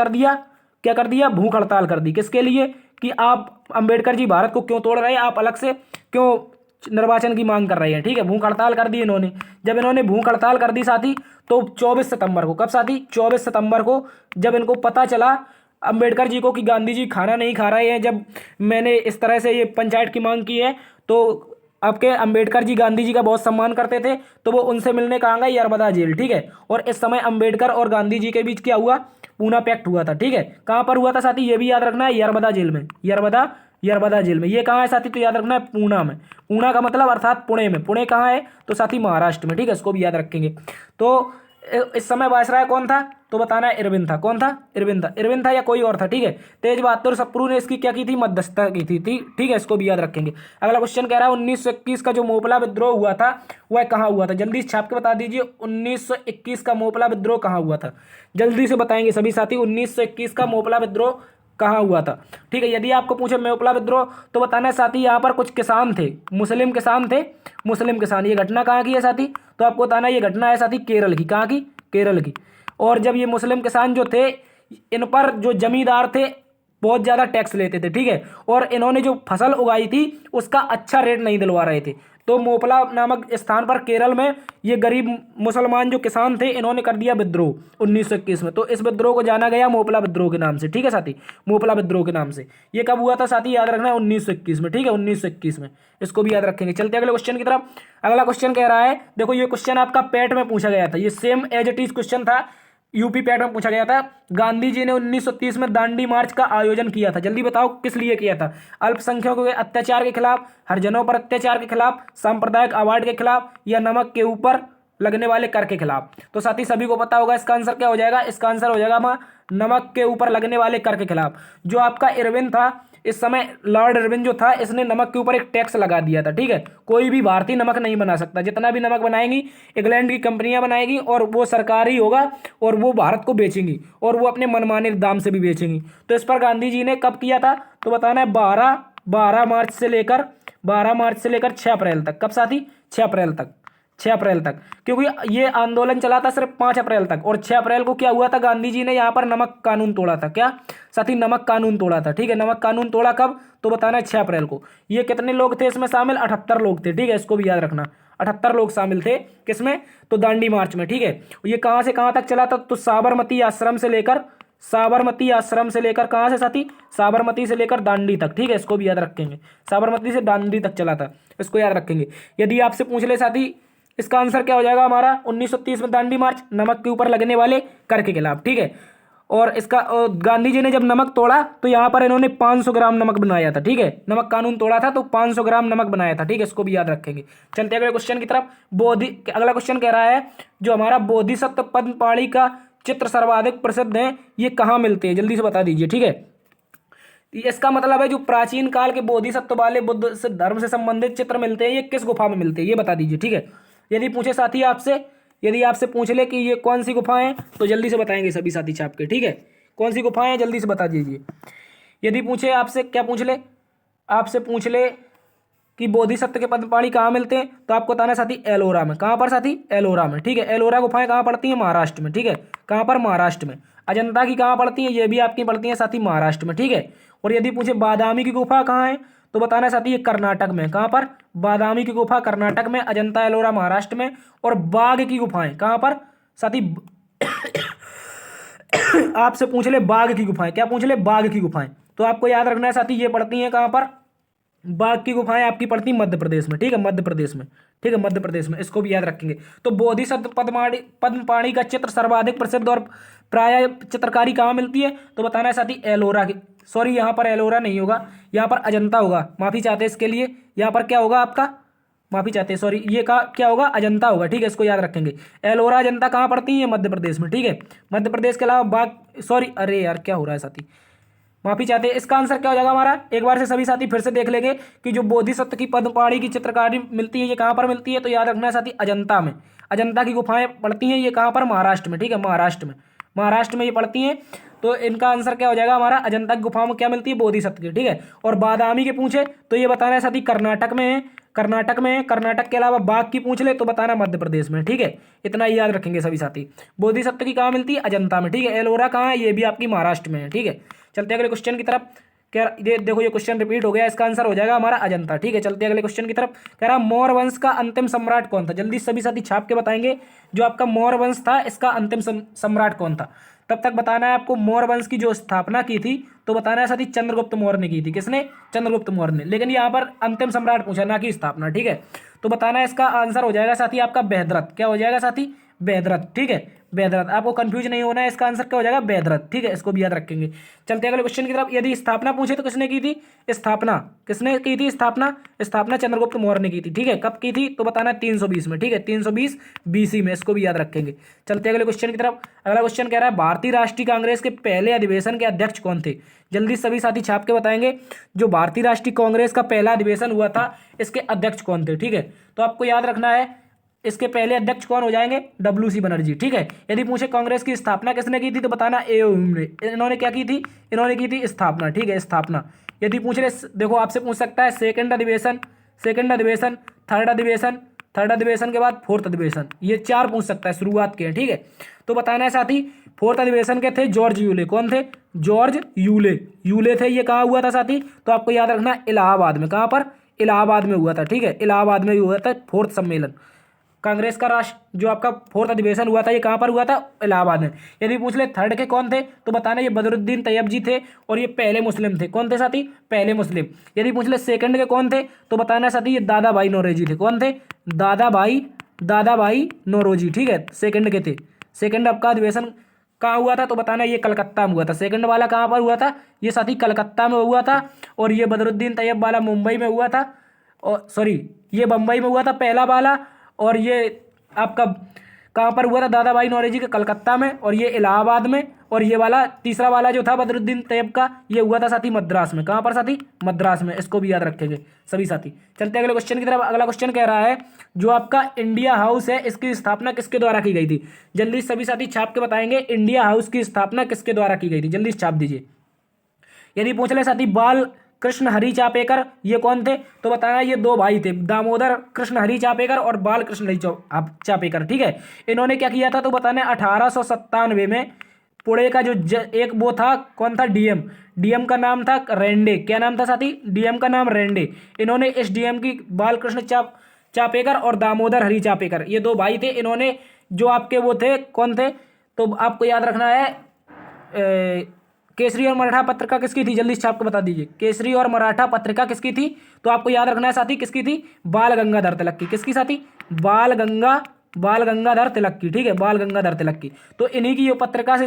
कर दिया, भूख हड़ताल कर दी। किसके लिए, कि आप अंबेडकर जी भारत को क्यों तोड़ रहे हैं, आप अलग से क्यों निर्वाचन की मांग कर रहे हैं। ठीक है, भूख हड़ताल कर दी इन्होंने। जब इन्होंने भूख हड़ताल कर दी साथी, तो 24 सितंबर को, कब साथी, 24 सितंबर को जब इनको पता चला अंबेडकर जी को कि गांधी जी खाना नहीं खा रहे हैं, जब मैंने इस तरह से ये पंचायत की मांग की है, तो आपके अंबेडकर जी गांधी जी का बहुत सम्मान करते थे, तो वो उनसे मिलने कहाँ गए, यरबदा जेल। ठीक है, और इस समय अंबेडकर और गांधी जी के बीच क्या हुआ, पूना पैक्ट हुआ था। ठीक है, कहाँ पर हुआ था साथी, ये भी याद रखना है, यरबदा जेल में। यरबदा जेल में। ये कहाँ है साथी, तो याद रखना है पूना में। पूना का मतलब अर्थात पुणे में। पुणे कहाँ है, तो साथी महाराष्ट्र में। ठीक है, इसको भी याद रखेंगे। तो इस समय वायसराय कौन था? तो बताना है इरविन था। कौन था? इरविन था। इरविन था या कोई और था? ठीक है। तेज बहादुर सप्रू ने इसकी क्या की थी? मध्यस्थता की थी। ठीक है, इसको भी याद रखेंगे। अगला क्वेश्चन कह रहा है 1921 का जो मोपला विद्रोह हुआ था वह कहाँ हुआ था? जल्दी से छाप के बता दीजिए 1921 का मोपला विद्रोह कहाँ हुआ था? जल्दी से बताएंगे सभी साथी 1921 का मोपला विद्रोह कहाँ हुआ था? ठीक है, यदि आपको पूछे मोपला विद्रोह तो बताना है साथी यहाँ पर कुछ किसान थे, मुस्लिम किसान थे, मुस्लिम किसान। ये घटना कहाँ की है साथी? तो आपको बताना है ये घटना है साथी केरल की। कहाँ की? केरल की। और जब ये मुस्लिम किसान जो थे, इन पर जो जमींदार थे बहुत ज़्यादा टैक्स लेते थे। ठीक है, और इन्होंने जो फसल उगाई थी उसका अच्छा रेट नहीं दिलवा रहे थे। तो मोपला नामक स्थान पर केरल में ये गरीब मुसलमान जो किसान थे इन्होंने कर दिया विद्रोह 1921 में। तो इस विद्रोह को जाना गया मोपला विद्रोह के नाम से। ठीक है साथी, मोपला विद्रोह के नाम से। ये कब हुआ था साथी? याद रखना है 1921 में। ठीक है, 1921 में। इसको भी याद रखेंगे। चलते अगले क्वेश्चन की तरफ। अगला क्वेश्चन कह रहा है, देखो ये क्वेश्चन आपका पैट में पूछा गया था, ये same as it is question था, यूपी पैट में पूछा गया था। गांधी जी ने 1930 में दांडी मार्च का आयोजन किया था। जल्दी बताओ किस लिए किया था? अल्पसंख्यकों के अत्याचार के खिलाफ, हरिजनों पर अत्याचार के खिलाफ, सांप्रदायिक अवार्ड के खिलाफ, या नमक के ऊपर लगने वाले कर के खिलाफ? तो साथी सभी को पता होगा इसका आंसर क्या हो जाएगा। इसका आंसर हो जाएगा नमक के ऊपर लगने वाले कर के खिलाफ। जो आपका इरविन था, इस समय लॉर्ड इरविन जो था, इसने नमक के ऊपर एक टैक्स लगा दिया था। ठीक है, कोई भी भारतीय नमक नहीं बना सकता। जितना भी नमक बनाएंगी इंग्लैंड की कंपनियां बनाएगी और वो सरकारी होगा और वो भारत को बेचेंगी और वो अपने मनमाने दाम से भी बेचेंगी। तो इस पर गांधी जी ने कब किया था? तो बताना है 12 मार्च से लेकर 6 अप्रैल तक। कब साथी? 6 अप्रैल तक। 6 अप्रैल तक, क्योंकि ये आंदोलन चला था सिर्फ 5 अप्रैल तक। और 6 अप्रैल को क्या हुआ था? गांधी जी ने यहाँ पर नमक कानून तोड़ा था। क्या साथी? नमक कानून तोड़ा था। ठीक है, नमक कानून तोड़ा कब? तो बताना है 6 अप्रैल को। ये कितने लोग थे इसमें शामिल? 78 लोग थे। ठीक है, इसको भी याद रखना, 78 लोग शामिल थे। किसमें? तो दांडी मार्च में। ठीक है, ये कहाँ से कहाँ तक चला था? तो साबरमती आश्रम से लेकर कहाँ से साथी? साबरमती से लेकर दांडी तक। ठीक है, इसको भी याद रखेंगे। साबरमती से दांडी तक चला था, इसको याद रखेंगे। यदि आपसे पूछ ले साथी इसका आंसर क्या हो जाएगा हमारा? 1930 में दांडी मार्च, नमक के ऊपर लगने वाले कर के खिलाफ। ठीक है, और इसका गांधी जी ने जब नमक तोड़ा तो यहाँ पर इन्होंने 500 ग्राम नमक बनाया था। ठीक है, नमक कानून तोड़ा था तो 500 ग्राम नमक बनाया था। ठीक है, इसको भी याद रखेंगे। चलते अगले क्वेश्चन की तरफ। अगला क्वेश्चन कह रहा है जो हमारा बोधिसत्व पद्मपाणि का चित्र सर्वाधिक प्रसिद्ध है, ये कहाँ मिलते हैं? जल्दी से बता दीजिए। ठीक है, इसका मतलब है जो प्राचीन काल के बोधिसत्व वाले बुद्ध से धर्म से संबंधित चित्र मिलते हैं, ये किस गुफा में मिलते हैं? ये बता दीजिए। ठीक है, यदि पूछे साथी यदि आपसे पूछ ले कि ये कौन सी गुफाएं हैं तो जल्दी से बताएंगे सभी साथी छाप के। ठीक है, कौन सी गुफाएं हैं जल्दी से बता दीजिए। यदि पूछे आपसे, क्या पूछ ले? आपसे पूछ ले कि बोधिसत्व के पद्मपाणि कहाँ मिलते हैं तो आपको बताना है साथी एलोरा में। कहाँ पर साथी? एलोरा में। ठीक है, एलोरा गुफाएं कहाँ पड़ती हैं? महाराष्ट्र में। ठीक है, कहाँ पर? महाराष्ट्र में। अजंता की कहाँ पड़ती है? ये भी आपकी पड़ती है साथी महाराष्ट्र में। ठीक है, और यदि पूछे बादामी की गुफा कहाँ है तो बताना है साथी ये कर्नाटक में। कहाँ पर? बादामी की गुफा कर्नाटक में, अजंता एलोरा महाराष्ट्र में। और बाघ की गुफाएं कहाँ पर साथी? आपसे पूछ ले बाघ की गुफाएं, क्या पूछ ले? बाघ की गुफाएं। तो आपको याद रखना है साथी ये पड़ती हैं कहाँ पर? बाघ की गुफाएं आपकी पड़ती मध्य प्रदेश में। ठीक है, मध्य प्रदेश में। ठीक है, मध्य प्रदेश में। इसको भी याद रखेंगे। तो बोधिसत्व पद्मपाणि का चित्र सर्वाधिक प्रसिद्ध और प्राय चित्रकारी कहाँ मिलती है तो बताना है साथी एलोरा की। सॉरी, यहाँ पर एलोरा नहीं होगा, यहाँ पर अजंता होगा। माफी चाहते हैं इसके लिए। यहाँ पर क्या होगा आपका? माफी चाहते हैं, सॉरी, ये का क्या होगा? अजंता होगा। ठीक है, इसको याद रखेंगे। एलोरा अजंता कहाँ पड़ती है? मध्य प्रदेश में। ठीक है, मध्य प्रदेश के अलावा बाघ, सॉरी, अरे यार क्या हो रहा है साथी, माफी चाहते हैं। इसका आंसर क्या हो जाएगा हमारा? एक बार से सभी साथी फिर से देख लेंगे कि जो बोधिसत्व की पद्मपाणि की चित्रकारी मिलती है ये कहाँ पर मिलती है तो याद रखना है साथी अजंता में। अजंता की गुफाएं पड़ती हैं ये कहाँ पर? महाराष्ट्र में। ठीक है, महाराष्ट्र में। महाराष्ट्र में ये पड़ती हैं। तो इनका आंसर क्या हो जाएगा हमारा? अजंता की गुफाओं में क्या मिलती है? बोधिसत्व की। ठीक है, और बादामी के पूछे तो ये बताना है साथी कर्नाटक में है। कर्नाटक में है। कर्नाटक के अलावा बाघ की पूछ ले तो बताना मध्य प्रदेश में। ठीक है, इतना ही याद रखेंगे सभी साथी। बोधिसत्व की कहाँ मिलती है? अजंता में। ठीक है, एलोरा कहाँ है? ये भी आपकी महाराष्ट्र में है। ठीक है, चलते अगले क्वेश्चन की तरफ। क्या ये देखो, ये क्वेश्चन रिपीट हो गया, इसका आंसर हो जाएगा हमारा अजंता। ठीक है, चलते अगले क्वेश्चन की तरफ। कह रहा मौर्य वंश का अंतिम सम्राट कौन था? जल्दी सभी साथी छाप के बताएंगे जो आपका मौर्य वंश था इसका अंतिम सम्राट कौन था। तब तक बताना है आपको मौर्य वंश की जो स्थापना की थी तो बताना है साथी चंद्रगुप्त मौर्य ने की थी। किसने? चंद्रगुप्त मौर्य ने। लेकिन यहाँ पर अंतिम सम्राट पूछा, ना कि स्थापना। ठीक है, तो बताना है इसका आंसर हो जाएगा साथी आपका बृहद्रथ। क्या हो जाएगा साथी? बृहद्रथ। ठीक है, बेदरत। आपको कंफ्यूज नहीं होना है, इसका आंसर क्या हो जाएगा? बेदरत। ठीक है, इसको भी याद रखेंगे। चलते हैं अगले क्वेश्चन की तरफ। यदि स्थापना पूछे तो किसने की थी स्थापना? किसने की थी स्थापना? स्थापना चंद्रगुप्त मौर्य ने की थी। ठीक है, कब की थी तो बताना है 320 में। ठीक है, 320 BC में, इसको भी याद रखेंगे। चलते हैं अगले क्वेश्चन की तरफ। अगला क्वेश्चन कह रहा है भारतीय राष्ट्रीय कांग्रेस के पहले अधिवेशन के अध्यक्ष कौन थे? जल्दी सभी साथी छाप के बताएंगे। जो भारतीय राष्ट्रीय कांग्रेस का पहला अधिवेशन हुआ था, इसके अध्यक्ष कौन थे? ठीक है, तो आपको याद रखना है इसके पहले अध्यक्ष कौन हो जाएंगे? WC बनर्जी। ठीक है, यदि पूछे कांग्रेस की स्थापना किसने की थी तो बताना AO ने। इन्होंने क्या की थी? इन्होंने की थी स्थापना। ठीक है, स्थापना। यदि पूछ रहे, देखो आपसे पूछ सकता है सेकंड अधिवेशन, थर्ड अधिवेशन के बाद फोर्थ अधिवेशन, ये 4 पूछ सकता है, शुरुआत के हैं। ठीक है, तो बताना है साथी फोर्थ अधिवेशन के थे जॉर्ज यूले। कौन थे? जॉर्ज यूले थे। ये कहाँ हुआ था साथी? तो आपको याद रखना इलाहाबाद में। कहाँ पर? इलाहाबाद में हुआ था। ठीक है, इलाहाबाद में हुआ था फोर्थ सम्मेलन कांग्रेस का। राष्ट्र जो आपका फोर्थ अधिवेशन हुआ था, ये कहाँ पर हुआ था? इलाहाबाद में। यदि पूछ ले थर्ड के कौन थे तो बताना ये बदरुद्दीन तैयब जी थे, और ये पहले मुस्लिम थे। कौन थे साथी? पहले मुस्लिम। यदि पूछ ले सेकंड के कौन थे तो बताना साथी ये दादा भाई नौरोजी थे। कौन थे? दादा भाई नौरोजी। ठीक है, सेकंड के थे। सेकंड आपका अधिवेशन कहाँ हुआ था तो बताना ये कलकत्ता में हुआ था। सेकंड वाला कहाँ पर हुआ था? ये साथी कलकत्ता में हुआ था। और ये बदरुद्दीन तैयब वाला मुंबई में हुआ था, और सॉरी ये बम्बई में हुआ था पहला वाला। और ये आपका कहाँ पर हुआ था? दादा भाई नौरोजी के कलकत्ता में, और ये इलाहाबाद में। और ये वाला तीसरा वाला जो था बदरुद्दीन तैयब का, ये हुआ था साथी मद्रास में। कहाँ पर साथी? मद्रास में। इसको भी याद रखेंगे सभी साथी। चलते हैं अगले क्वेश्चन की तरफ। अगला क्वेश्चन कह रहा है जो आपका इंडिया हाउस है, इसकी स्थापना किसके द्वारा की गई थी? जल्दी सभी साथी छाप के बताएंगे इंडिया हाउस की स्थापना किसके द्वारा की गई थी। जल्दी छाप दीजिए। यदि पूछ ले साथी बाल कृष्ण हरि चापेकर, ये कौन थे तो बताना ये 2 भाई थे, दामोदर कृष्ण हरि चापेकर और बाल कृष्ण हरि चापेकर। ठीक है, इन्होंने क्या किया था तो बताना 1897 में पुणे का जो एक वो था, कौन था? डीएम का नाम था रेंडे। क्या नाम था साथी? डीएम का नाम रेंडे। इन्होंने इस डीएम की बालकृष्ण चापेकर और दामोदर हरि चापेकर, ये 2 भाई थे। इन्होंने जो आपके वो थे, कौन थे तो आपको याद रखना है केसरी और मराठा पत्रिका किसकी थी? जल्दी छाप के बता दीजिए। केसरी और मराठा पत्रिका किसकी थी तो आपको याद रखना है साथी किसकी थी? बाल गंगाधर तिलक की। किसकी साथी? बाल गंगाधर तिलक की। ठीक है, बाल गंगाधर तिलक की। तो इन्हीं की ये पत्रिका से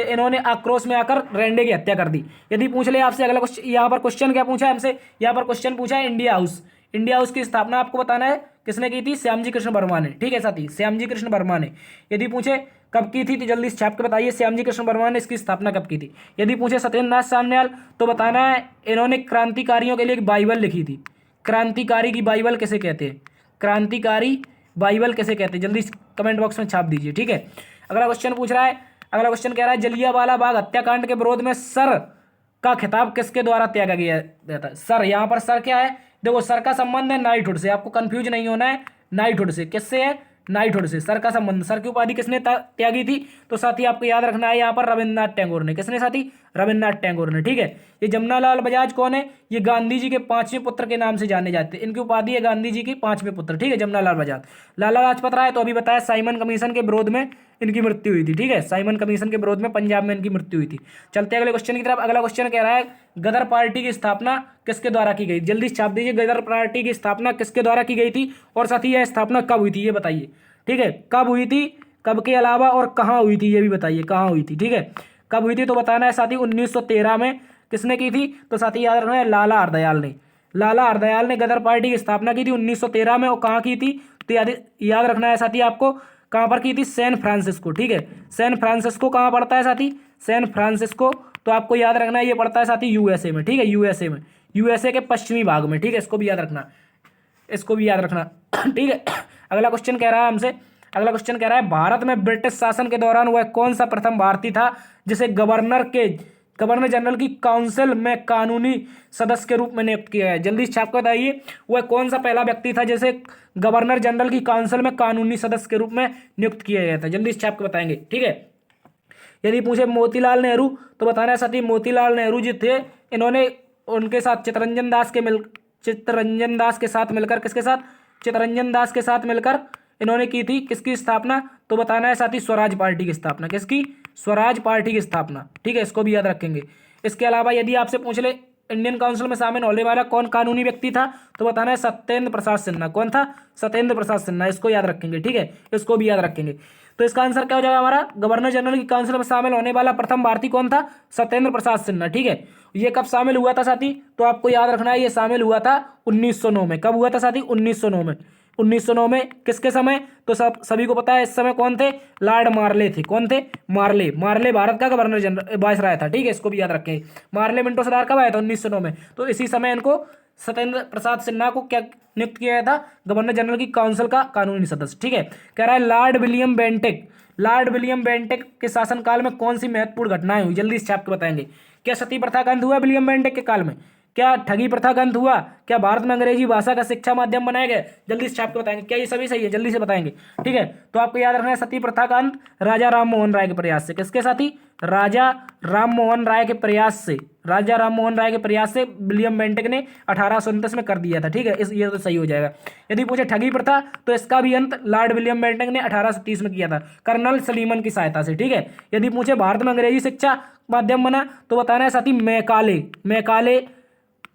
इन्होंने आक्रोश में आकर रेंडे की हत्या कर दी। यदि पूछ ले आपसे अगला क्वेश्चन, यहाँ पर क्वेश्चन क्या पूछा है हमसे? यहाँ पर क्वेश्चन पूछा है इंडिया हाउस की स्थापना आपको बताना है किसने की थी? श्यामजी कृष्ण वर्मा ने। ठीक है साथी, श्यामजी कृष्ण वर्मा ने। यदि पूछे कब की थी तो जल्दी छाप के बताइए श्यामजी कृष्ण वर्मा ने इसकी स्थापना कब की थी। यदि पूछे सत्येंद्र नाथ सान्याल तो बताना है इन्होंने क्रांतिकारियों के लिए एक बाइबल लिखी थी। क्रांतिकारी की बाइबल किसे कहते हैं? क्रांतिकारी बाइबल किसे कहते हैं? जल्दी कमेंट बॉक्स में छाप दीजिए। ठीक है, अगला क्वेश्चन पूछ रहा है। अगला क्वेश्चन कह रहा है जलियांवाला बाग हत्याकांड के विरोध में सर का खिताब किसके द्वारा त्यागा गया था? सर, यहाँ पर सर क्या है? देखो सर का संबंध है नाइटहुड से, आपको कंफ्यूज नहीं होना है। नाइटहुड से, किससे है? नाइटहुड से सर का संबंध। सर की उपाधि किसने त्यागी थी तो साथी आपको याद रखना है यहाँ पर रविन्द्रनाथ टैगोर ने। किसने साथी? रविन्द्रनाथ टैगोर ने। ठीक है, ये जमनालाल बजाज कौन है? ये गांधी जी के 5वें पुत्र के नाम से जाने जाते हैं। इनकी उपाधि है गांधी जी के 5वें पुत्र। ठीक है, जमनालाल बजाज। लाला लाजपत राय तो अभी बताया साइमन कमीशन के विरोध में इनकी मृत्यु हुई थी। ठीक है, साइमन कमीशन के विरोध में पंजाब में इनकी मृत्यु हुई थी। चलते हैं अगले क्वेश्चन की तरफ। अगला क्वेश्चन कह रहा है गदर पार्टी की स्थापना किसके द्वारा की गई? जल्दी छाप दीजिए गदर पार्टी की स्थापना किसके द्वारा की गई थी, और साथ ही यह स्थापना कब हुई थी ये बताइए। ठीक है, कब हुई थी, कब के अलावा और कहाँ हुई थी ये भी बताइए, कहाँ हुई थी। ठीक है, कब हुई थी तो बताना है साथी 1913 में। किसने की थी तो साथी याद रखना है लाला हरदयाल ने। लाला हरदयाल ने गदर पार्टी की स्थापना की थी 1913 में। और कहाँ की थी तो याद रखना है साथी आपको कहाँ पर की थी? San Francisco. ठीक है, सैन फ्रांसिस्को कहाँ पड़ता है साथी? सैन फ्रांसिस्को तो आपको याद रखना है ये पड़ता है साथी यूएसए में। ठीक है, यूएसए में, यूएसए के पश्चिमी भाग में। ठीक है, इसको भी याद रखना, इसको भी याद रखना। ठीक है, अगला क्वेश्चन कह रहा है हमसे, अगला क्वेश्चन कह रहा है भारत में ब्रिटिश शासन के दौरान वह कौन सा प्रथम भारतीय था जिसे गवर्नर जनरल की काउंसिल में कानूनी सदस्य के रूप में नियुक्त किया है? जल्दी छाप कर बताइए वह कौन सा पहला व्यक्ति था जिसे गवर्नर जनरल की काउंसिल में कानूनी सदस्य के रूप में नियुक्त किया गया था? जल्दी छाप कर बताएंगे। ठीक है, यदि पूछे मोतीलाल नेहरू तो बताना है साथी मोतीलाल नेहरू जी थे। इन्होंने उनके साथ चित्तरंजन दास के साथ मिलकर, किसके साथ? चित्तरंजन दास के साथ मिलकर इन्होंने की थी किसकी स्थापना तो बताना है साथी स्वराज पार्टी की स्थापना। किसकी? स्वराज पार्टी की स्थापना। ठीक है, इसको भी याद रखेंगे। इसके अलावा यदि आपसे पूछ ले इंडियन काउंसिल में शामिल होने वाला कौन कानूनी व्यक्ति था? तो बताना है सत्येंद्र प्रसाद सिन्हा। कौन था? सत्येंद्र प्रसाद सिन्हा। इसको याद रखेंगे, ठीक है, इसको भी याद रखेंगे। तो इसका आंसर क्या हो जाएगा हमारा? गवर्नर जनरल की काउंसिल में शामिल होने वाला प्रथम भारतीय कौन था? सत्येंद्र प्रसाद सिन्हा, ठीक है। ये कब शामिल हुआ था साथी? तो आपको याद रखना है, ये शामिल हुआ था 1909 में। कब हुआ था साथी? 1909 में। 1909 में किसके समय? तो सभी को पता है इस समय कौन थे? लॉर्ड मार्ले थे। कौन थे? मार्ले। मार्ले भारत का गवर्नर जनरल वायसराय था, ठीक है, इसको भी याद रखें। मार्ले मिंटो सरदार कब आया था? 1909 में। तो इसी समय इनको सत्येंद्र प्रसाद सिन्हा को क्या नियुक्त किया गया था? गवर्नर जनरल की काउंसिल का कानूनी सदस्य, ठीक है। कह रहा है Lord William Bentinck. Lord William Bentinck के शासनकाल में कौन सी महत्वपूर्ण घटनाएं हुई? जल्दी से छाप के बताएंगे। क्या सती प्रथा का अंत हुआ विलियम बेंटिक के काल में? क्या ठगी प्रथा का अंत हुआ? क्या भारत में अंग्रेजी भाषा का शिक्षा माध्यम बनाया गया? जल्दी से छाप के बताएंगे। क्या ये सभी सही है? जल्दी से बताएंगे, ठीक है। तो आपको याद रखना है सती प्रथा का अंत राजा राम मोहन राय के प्रयास से। किसके साथी? राजा राम मोहन राय के प्रयास से। राजा राम मोहन राय के प्रयास से विलियम बेंटिक ने 1829 में कर दिया था, ठीक है। ये तो सही हो जाएगा। यदि पूछे ठगी प्रथा, तो इसका भी अंत लॉर्ड विलियम बेंटिक ने 1830 में किया था, कर्नल सलीमन की सहायता से, ठीक है। यदि पूछे भारत में अंग्रेजी शिक्षा माध्यम बना, तो बताना है साथी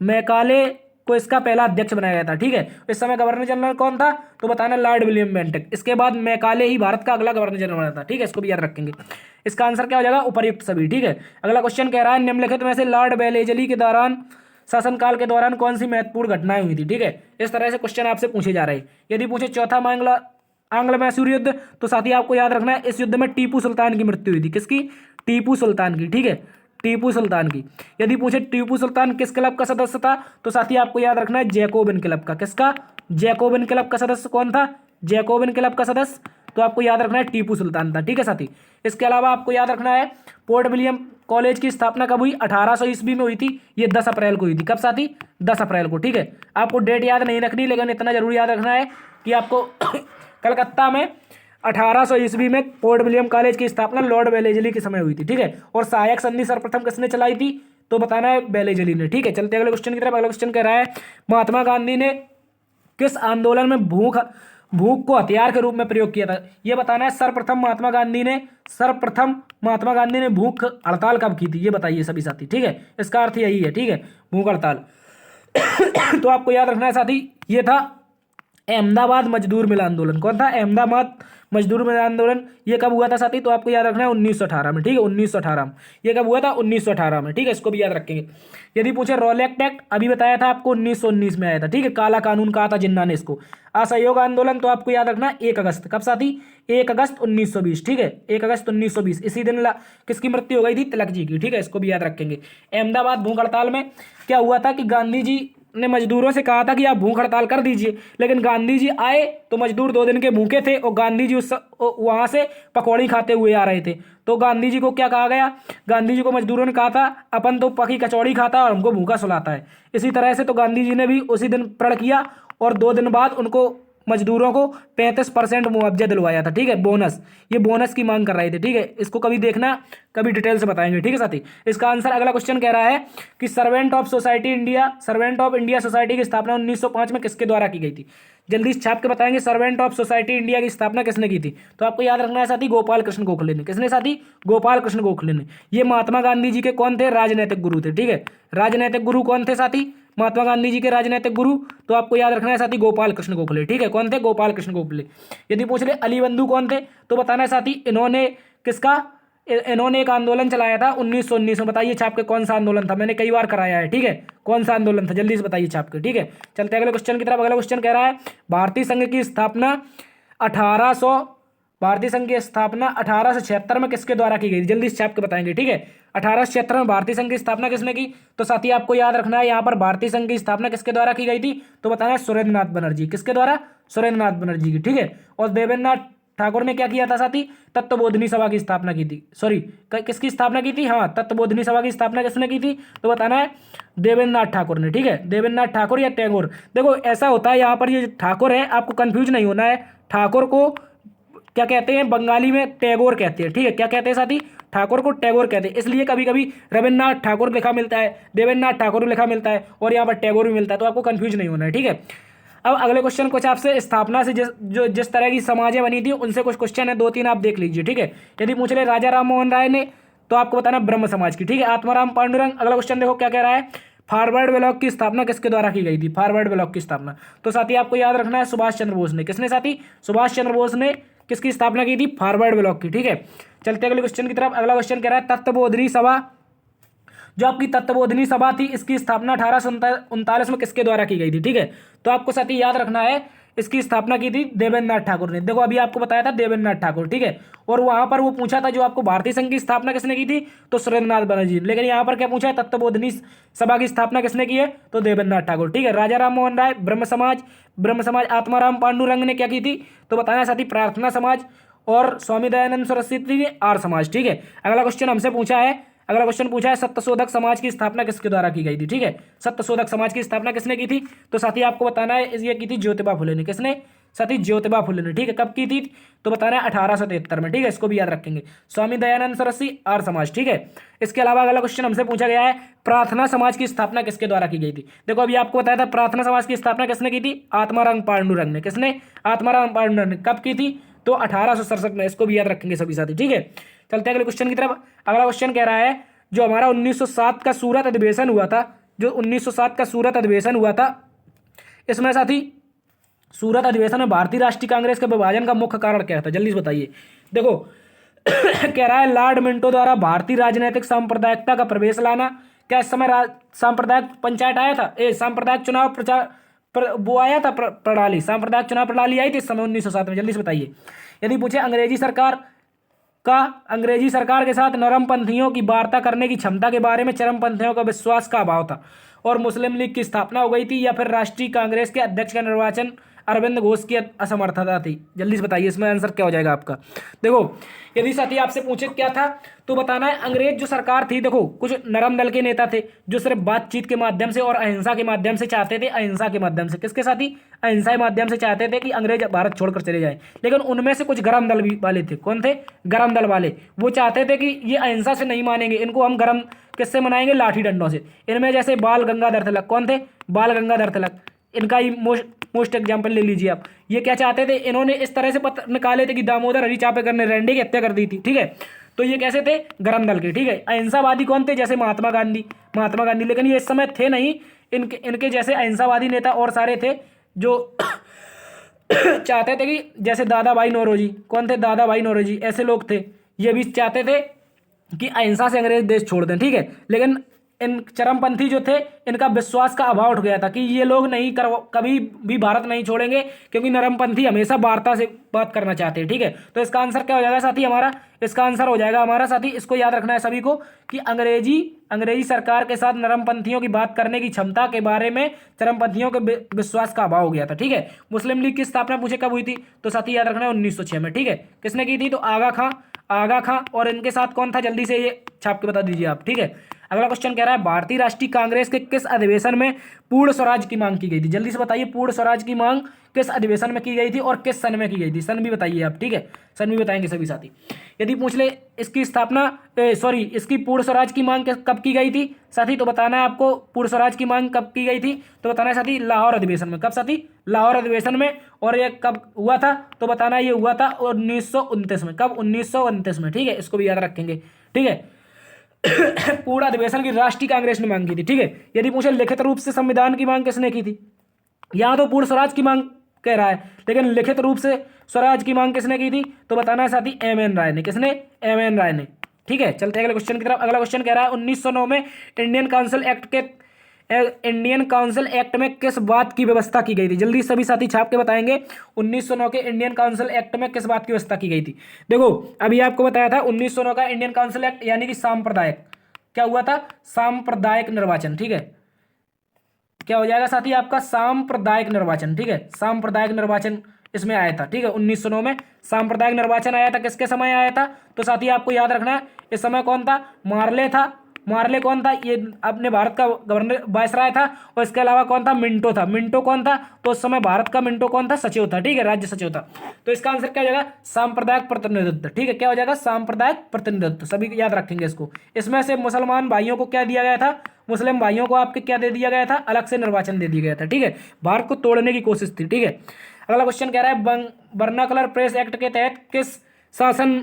मैकाले को इसका पहला अध्यक्ष बनाया गया था, ठीक है। इस समय गवर्नर जनरल कौन था? तो बताना लॉर्ड विलियम बेंटिक। इसके बाद मैकाले ही भारत का अगला गवर्नर जनरल बना था, ठीक है, इसको भी याद रखेंगे। इसका आंसर क्या हो जाएगा? उपर्युक्त सभी, ठीक है। अगला क्वेश्चन कह रहा है निम्नलिखित में से लॉर्ड वेलेजली के दौरान शासनकाल के दौरान कौन सी महत्वपूर्ण घटनाएं हुई थी, ठीक है। इस तरह से क्वेश्चन आपसे पूछे जा रहे हैं। यदि पूछे चौथा आंग्ल मैसूर युद्ध, तो साथी आपको याद रखना है इस युद्ध में टीपू सुल्तान की मृत्यु हुई थी। किसकी? टीपू सुल्तान की, ठीक है, टीपू सुल्तान की। यदि पूछे टीपू सुल्तान किस क्लब का सदस्य था, तो साथी आपको याद रखना है जैकोबिन क्लब का। किसका? जैकोबिन क्लब का सदस्य कौन था? जैकोबिन क्लब का सदस्य तो आपको याद रखना है टीपू सुल्तान था, ठीक है साथी। इसके अलावा आपको याद रखना है पोर्ट विलियम कॉलेज की स्थापना कब हुई? 1800 ईस्वी में हुई थी। ये 10 अप्रैल को हुई थी। कब साथी? 10 अप्रैल को, ठीक है। आपको डेट याद नहीं रखनी, लेकिन इतना जरूर याद रखना है कि आपको कलकत्ता में 1800 ईस्वी में पोर्ट विलियम कॉलेज की स्थापना लॉर्ड वेलेजली के समय हुई थी, ठीक है। और सहायक संधि सर्वप्रथम किसने चलाई थी? तो बताना है वेलेजली ने, ठीक है। चलते अगले क्वेश्चन की तरफ। अगला क्वेश्चन कह रहा है महात्मा गांधी ने किस आंदोलन में भूख को हथियार के रूप में प्रयोग किया था? ये बताना है सर्वप्रथम महात्मा गांधी ने भूख हड़ताल कब की थी? ये बताइए सभी साथी, ठीक है। इसका अर्थ यही है, ठीक है, भूख हड़ताल। तो आपको याद रखना है साथी, ये था अहमदाबाद मजदूर मिल आंदोलन। कौन था? अहमदाबाद मजदूर मिल आंदोलन। ये कब हुआ था साथी? तो आपको याद रखना है 1918 में, ठीक है, 1918 में। ये कब हुआ था? 1918 में, ठीक है, इसको भी याद रखेंगे। यदि पूछे रॉलेट एक्ट, अभी बताया था आपको 1919 में आया था, ठीक है, काला कानून कहा था जिन्ना ने इसको। असहयोग आंदोलन तो आपको याद रखना है 1 अगस्त। कब साथी? 1 अगस्त 1920, ठीक है, 1 अगस्त 1920। इसी दिन किसकी मृत्यु हो गई थी? तिलक जी की, ठीक है, इसको भी याद रखेंगे। अहमदाबाद भूख हड़ताल में क्या हुआ था कि गांधी जी ने मजदूरों से कहा था कि आप भूख हड़ताल कर दीजिए, लेकिन गांधी जी आए तो मजदूर 2 दिन के भूखे थे और गांधी जी वहां से पकौड़ी खाते हुए आ रहे थे। तो गांधी जी को क्या कहा गया? गांधी जी को मजदूरों ने कहा था अपन तो पकी कचौड़ी खाता है और हमको भूखा सुलाता है। इसी तरह से तो गांधी जी ने भी उसी दिन प्रण किया और 2 दिन बाद उनको मजदूरों को 35% मुआवजा दिलवाया था, ठीक है, बोनस। ये बोनस की मांग कर रहे थे, ठीक है, इसको कभी देखना, कभी डिटेल से बताएंगे, ठीक है साथी। इसका आंसर अगला क्वेश्चन कह रहा है कि सर्वेंट ऑफ इंडिया सोसाइटी की स्थापना 1905 में किसके द्वारा की गई थी? जल्दी छाप के बताएंगे सर्वेंट ऑफ सोसाइटी इंडिया की स्थापना किसने की थी? तो आपको याद रखना है साथी गोपाल कृष्ण गोखले ने। किसने साथी? गोपाल कृष्ण गोखले ने। ये महात्मा गांधी जी के कौन थे? राजनैतिक गुरु थे, ठीक है। राजनैतिक गुरु कौन थे साथी? महात्मा गांधी जी के राजनैतिक गुरु तो आपको याद रखना है साथी गोपाल कृष्ण गोखले, ठीक है। कौन थे? गोपाल कृष्ण गोखले। यदि पूछ ले अली बंधु कौन थे, तो बताना है साथी इन्होंने एक आंदोलन चलाया था 1919 में। बताइए छाप के कौन सा आंदोलन था? मैंने कई बार कराया है, ठीक है, कौन सा आंदोलन था? जल्दी से बताइए छाप के, ठीक है। चलते अगले क्वेश्चन की तरफ। अगला क्वेश्चन कह रहा है भारतीय संघ की स्थापना 1876 में किसके द्वारा की गई? जल्दी से छाप के बताएंगे, ठीक है। 1876 में भारतीय संघ की स्थापना किसने की? तो साथी आपको याद रखना है यहाँ पर भारतीय संघ की स्थापना किसके द्वारा की गई थी? तो बताना है सुरेंद्रनाथ बनर्जी। किसके द्वारा? सुरेंद्रनाथ बनर्जी की, ठीक है। और देवेंद्रनाथ ठाकुर ने क्या किया था साथी? तत्वबोधिनी सभा की स्थापना की थी। सॉरी, किसकी स्थापना की थी? हाँ, तत्वबोधिनी सभा की स्थापना किसने की थी? तो बताना है देवेंद्रनाथ ठाकुर ने, ठीक है, देवेंद्रनाथ ठाकुर या टैगोर। देखो ऐसा होता है यहाँ पर, ये ठाकुर है, आपको कंफ्यूज नहीं होना है। ठाकुर को क्या कहते हैं? बंगाली में टैगोर कहते हैं, ठीक है। क्या कहते हैं साथी? ठाकुर को टैगोर कहते हैं। इसलिए कभी कभी रविन्द्रनाथ ठाकुर लिखा मिलता है, देवेंद्रनाथ ठाकुर लिखा मिलता है और यहाँ पर टैगोर भी मिलता है, तो आपको कंफ्यूज नहीं होना है, ठीक है। अब अगले क्वेश्चन कुछ आपसे स्थापना से जिस तरह की समाजें बनी थी उनसे कुछ क्वेश्चन है, 2-3 आप देख लीजिए, ठीक है। यदि पूछ ले राजा राम मोहन राय ने, तो आपको बताना ब्रह्म समाज की, ठीक है। आत्माराम पांडुरंग। अगला क्वेश्चन देखो क्या कह रहा है, फॉरवर्ड ब्लॉक की स्थापना किसके द्वारा की गई थी? फॉरवर्ड ब्लॉक की स्थापना। तो साथी आपको याद रखना है सुभाष चंद्र बोस ने। किसने साथी? सुभाष चंद्र बोस ने किसकी स्थापना की थी? फॉरवर्ड ब्लॉक की। ठीक है, चलते अगले क्वेश्चन की तरफ। अगला क्वेश्चन कह रहा है तत्वबोधिनी सभा, जो आपकी तत्वबोधिनी सभा थी, इसकी स्थापना 1839 में किसके द्वारा की गई थी? ठीक है, तो आपको साथी याद रखना है इसकी स्थापना की थी देवेंद्र नाथ ठाकुर ने। देखो अभी आपको बताया था देवेंद्र नाथ ठाकुर। ठीक है, और वहां पर वो पूछा था जो आपको भारतीय संघ की स्थापना किसने की थी? तो सुरेंद्रनाथ बनर्जी। लेकिन यहाँ पर क्या पूछा है? तत्वबोधिनी सभा की स्थापना किसने की है? तो देवेंद्र नाथ ठाकुर। ठीक है, राजा राम मोहन राय ब्रह्म समाज आत्माराम पांडुरंग ने क्या की थी? तो बताना साथी प्रार्थना समाज, और स्वामी दयानंद सरस्वती ने आर्य समाज। ठीक है, अगला क्वेश्चन हमसे पूछा है, अगला क्वेश्चन पूछा है सत्यशोधक समाज की स्थापना किसके द्वारा की गई थी? ठीक है, सत्यशोधक समाज की स्थापना किसने की थी? तो साथी आपको बताना है ये की थी ज्योतिबा फुले ने। किसने? साथी ज्योतिबा फुले ने। ठीक है, कब की थी? तो बताना है 1873 में। ठीक है, इसको भी याद रखेंगे। स्वामी दयानंद सरस्वती आर्य समाज। ठीक है, इसके अलावा अगला क्वेश्चन हमसे पूछा गया है प्रार्थना समाज की स्थापना किसके द्वारा की गई थी? देखो अभी आपको बताया था प्रार्थना समाज की स्थापना किसने की थी? आत्माराम पांडुरंग ने। किसने? आत्माराम पांडुरंग ने। कब की थी? तो 1867 में। इसको भी याद रखेंगे सभी साथी। ठीक है, चलते हैं अगले क्वेश्चन की तरफ। अगला क्वेश्चन कह रहा है जो हमारा 1907 का सूरत अधिवेशन हुआ था, जो 1907 का सूरत अधिवेशन हुआ था, इसमें साथी सूरत अधिवेशन में भारतीय राष्ट्रीय कांग्रेस के विभाजन का मुख्य कारण क्या था? जल्दी से बताइए। देखो कह रहा है लॉर्ड मिंटो द्वारा भारतीय राजनीतिक सांप्रदायिकता का प्रवेश लाना। क्या इस समय सांप्रदायिक पंचायत आया था? सांप्रदायिक चुनाव वो आया था प्रणाली, सांप्रदायिक चुनाव प्रणाली आई थी इस समय 1907 में। जल्दी से बताइए। यदि पूछे अंग्रेजी सरकार के साथ नरमपंथियों की वार्ता करने की क्षमता के बारे में चरमपंथियों का विश्वास का अभाव था और मुस्लिम लीग की स्थापना हो गई थी, या फिर राष्ट्रीय कांग्रेस के अध्यक्ष का निर्वाचन अरविंद घोष की असमर्थता थी? जल्दी से बताइए, इसमें आंसर क्या हो जाएगा आपका? देखो यदि साथी आपसे पूछे क्या था, तो बताना है अंग्रेज जो सरकार थी, देखो कुछ नरम दल के नेता थे जो सिर्फ बातचीत के माध्यम से और अहिंसा के माध्यम से चाहते थे, अहिंसा के माध्यम से। किसके साथी? अहिंसा के माध्यम से चाहते थे कि अंग्रेज भारत छोड़कर चले जाए। लेकिन उनमें से कुछ गरम दल भी वाले थे। कौन थे? गरम दल वाले। वो चाहते थे कि ये अहिंसा से नहीं मानेंगे, इनको हम गरम किससे मनाएंगे? लाठी डंडों से। इनमें जैसे बाल गंगाधर तिलक। कौन थे? बाल गंगाधर तिलक। इनका ही मोस्ट एग्जाम्पल ले लीजिए आप। ये क्या चाहते थे? इन्होंने इस तरह से पत्र निकाले थे कि दामोदर हरी चापेकर ने रैंडे की हत्या कर दी थी। ठीक है, तो ये कैसे थे? गरम दल के। ठीक है, अहिंसावादी कौन थे? जैसे महात्मा गांधी। लेकिन ये इस समय थे नहीं। इनके जैसे अहिंसावादी नेता और सारे थे जो चाहते थे कि जैसे दादा भाई नौरोजी। कौन थे? दादा भाई नौरोजी। ऐसे लोग थे, ये भी चाहते थे कि अहिंसा से अंग्रेज देश छोड़ दें। ठीक है, लेकिन इन चरमपंथी जो थे, इनका विश्वास का अभाव उठ गया था कि ये लोग कभी भी भारत नहीं छोड़ेंगे, क्योंकि नरमपंथी हमेशा वार्ता से बात करना चाहते हैं। ठीक है, तो इसका आंसर क्या हो जाएगा साथी हमारा? इसका आंसर हो जाएगा हमारा साथी, इसको याद रखना है सभी को, कि अंग्रेजी सरकार के साथ नरमपंथियों की बात करने की क्षमता के बारे में चरमपंथियों के विश्वास का अभाव हो गया था। ठीक है, मुस्लिम लीग की स्थापना पूछे कब हुई थी? तो साथी याद रखना है 1906 में। ठीक है, किसने की थी? तो आगा खां। और इनके साथ कौन था? जल्दी से ये छाप के बता दीजिए आप। ठीक है, अगला क्वेश्चन कह रहा है भारतीय राष्ट्रीय कांग्रेस के किस अधिवेशन में पूर्ण स्वराज की मांग की गई थी? जल्दी से बताइए, पूर्ण स्वराज की मांग किस अधिवेशन में की गई थी और किस सन में की गई थी? सन भी बताइए आप। ठीक है, सन भी बताएंगे सभी साथी। यदि पूछ ले इसकी इसकी पूर्ण स्वराज की मांग कब की गई थी साथी? तो बताना है आपको पूर्ण स्वराज की मांग कब की गई थी। तो बताना है साथी लाहौर अधिवेशन में। कब साथी? लाहौर अधिवेशन में। और ये कब हुआ था? तो बताना ये हुआ था 1929 में। कब? 1929 में। ठीक है, इसको भी याद रखेंगे। ठीक है, पूर्ण अधिवेशन की राष्ट्रीय कांग्रेस ने मांग की थी। ठीक है, यदि पूछे लिखित रूप से संविधान की मांग किसने की थी? यहां तो पूर्ण स्वराज की मांग कह रहा है, लेकिन लिखित रूप से स्वराज की मांग किसने की थी? तो बताना है साथी एम.एन. राय ने। किसने? एम.एन. राय ने। ठीक है, चलते हैं अगले क्वेश्चन की तरफ। अगला क्वेश्चन कह रहा है 1909 में इंडियन काउंसिल एक्ट में किस बात की व्यवस्था की गई थी? जल्दी सभी साथी छाप के बताएंगे 1909 के इंडियन काउंसिल एक्ट में किस बात की व्यवस्था की गई थी। देखो अभी आपको बताया था 1909 का इंडियन काउंसिल एक्ट, यानी कि सांप्रदायिक, क्या हुआ था? सांप्रदायिक निर्वाचन। ठीक है, क्या हो जाएगा साथी आपका? सांप्रदायिक निर्वाचन। ठीक है, सांप्रदायिक निर्वाचन इसमें आया था। ठीक है, 1909 में सांप्रदायिक निर्वाचन आया था। किसके समय आया था? तो साथी आपको याद रखना है इस समय कौन था? मार्ले था। मार्ले कौन था? ये अपने भारत का गवर्नर वायसराय था। और इसके अलावा कौन था? मिंटो था। मिंटो कौन था? तो उस समय भारत का मिंटो कौन था? सचिव था। ठीक है, राज्य सचिव था। तो इसका आंसर क्या हो जाएगा? सांप्रदायिक प्रतिनिधित्व। ठीक है, क्या हो जाएगा? सांप्रदायिक प्रतिनिधित्व। सभी याद रखेंगे इसको। इसमें से मुसलमान भाइयों को क्या दिया गया था? मुस्लिम भाइयों को आपके क्या दे दिया गया था? अलग से निर्वाचन दे दिया गया था। ठीक है, भारत को तोड़ने की कोशिश थी। ठीक है, अगला क्वेश्चन कह रहा है वर्नाकुलर प्रेस एक्ट के तहत किस शासन,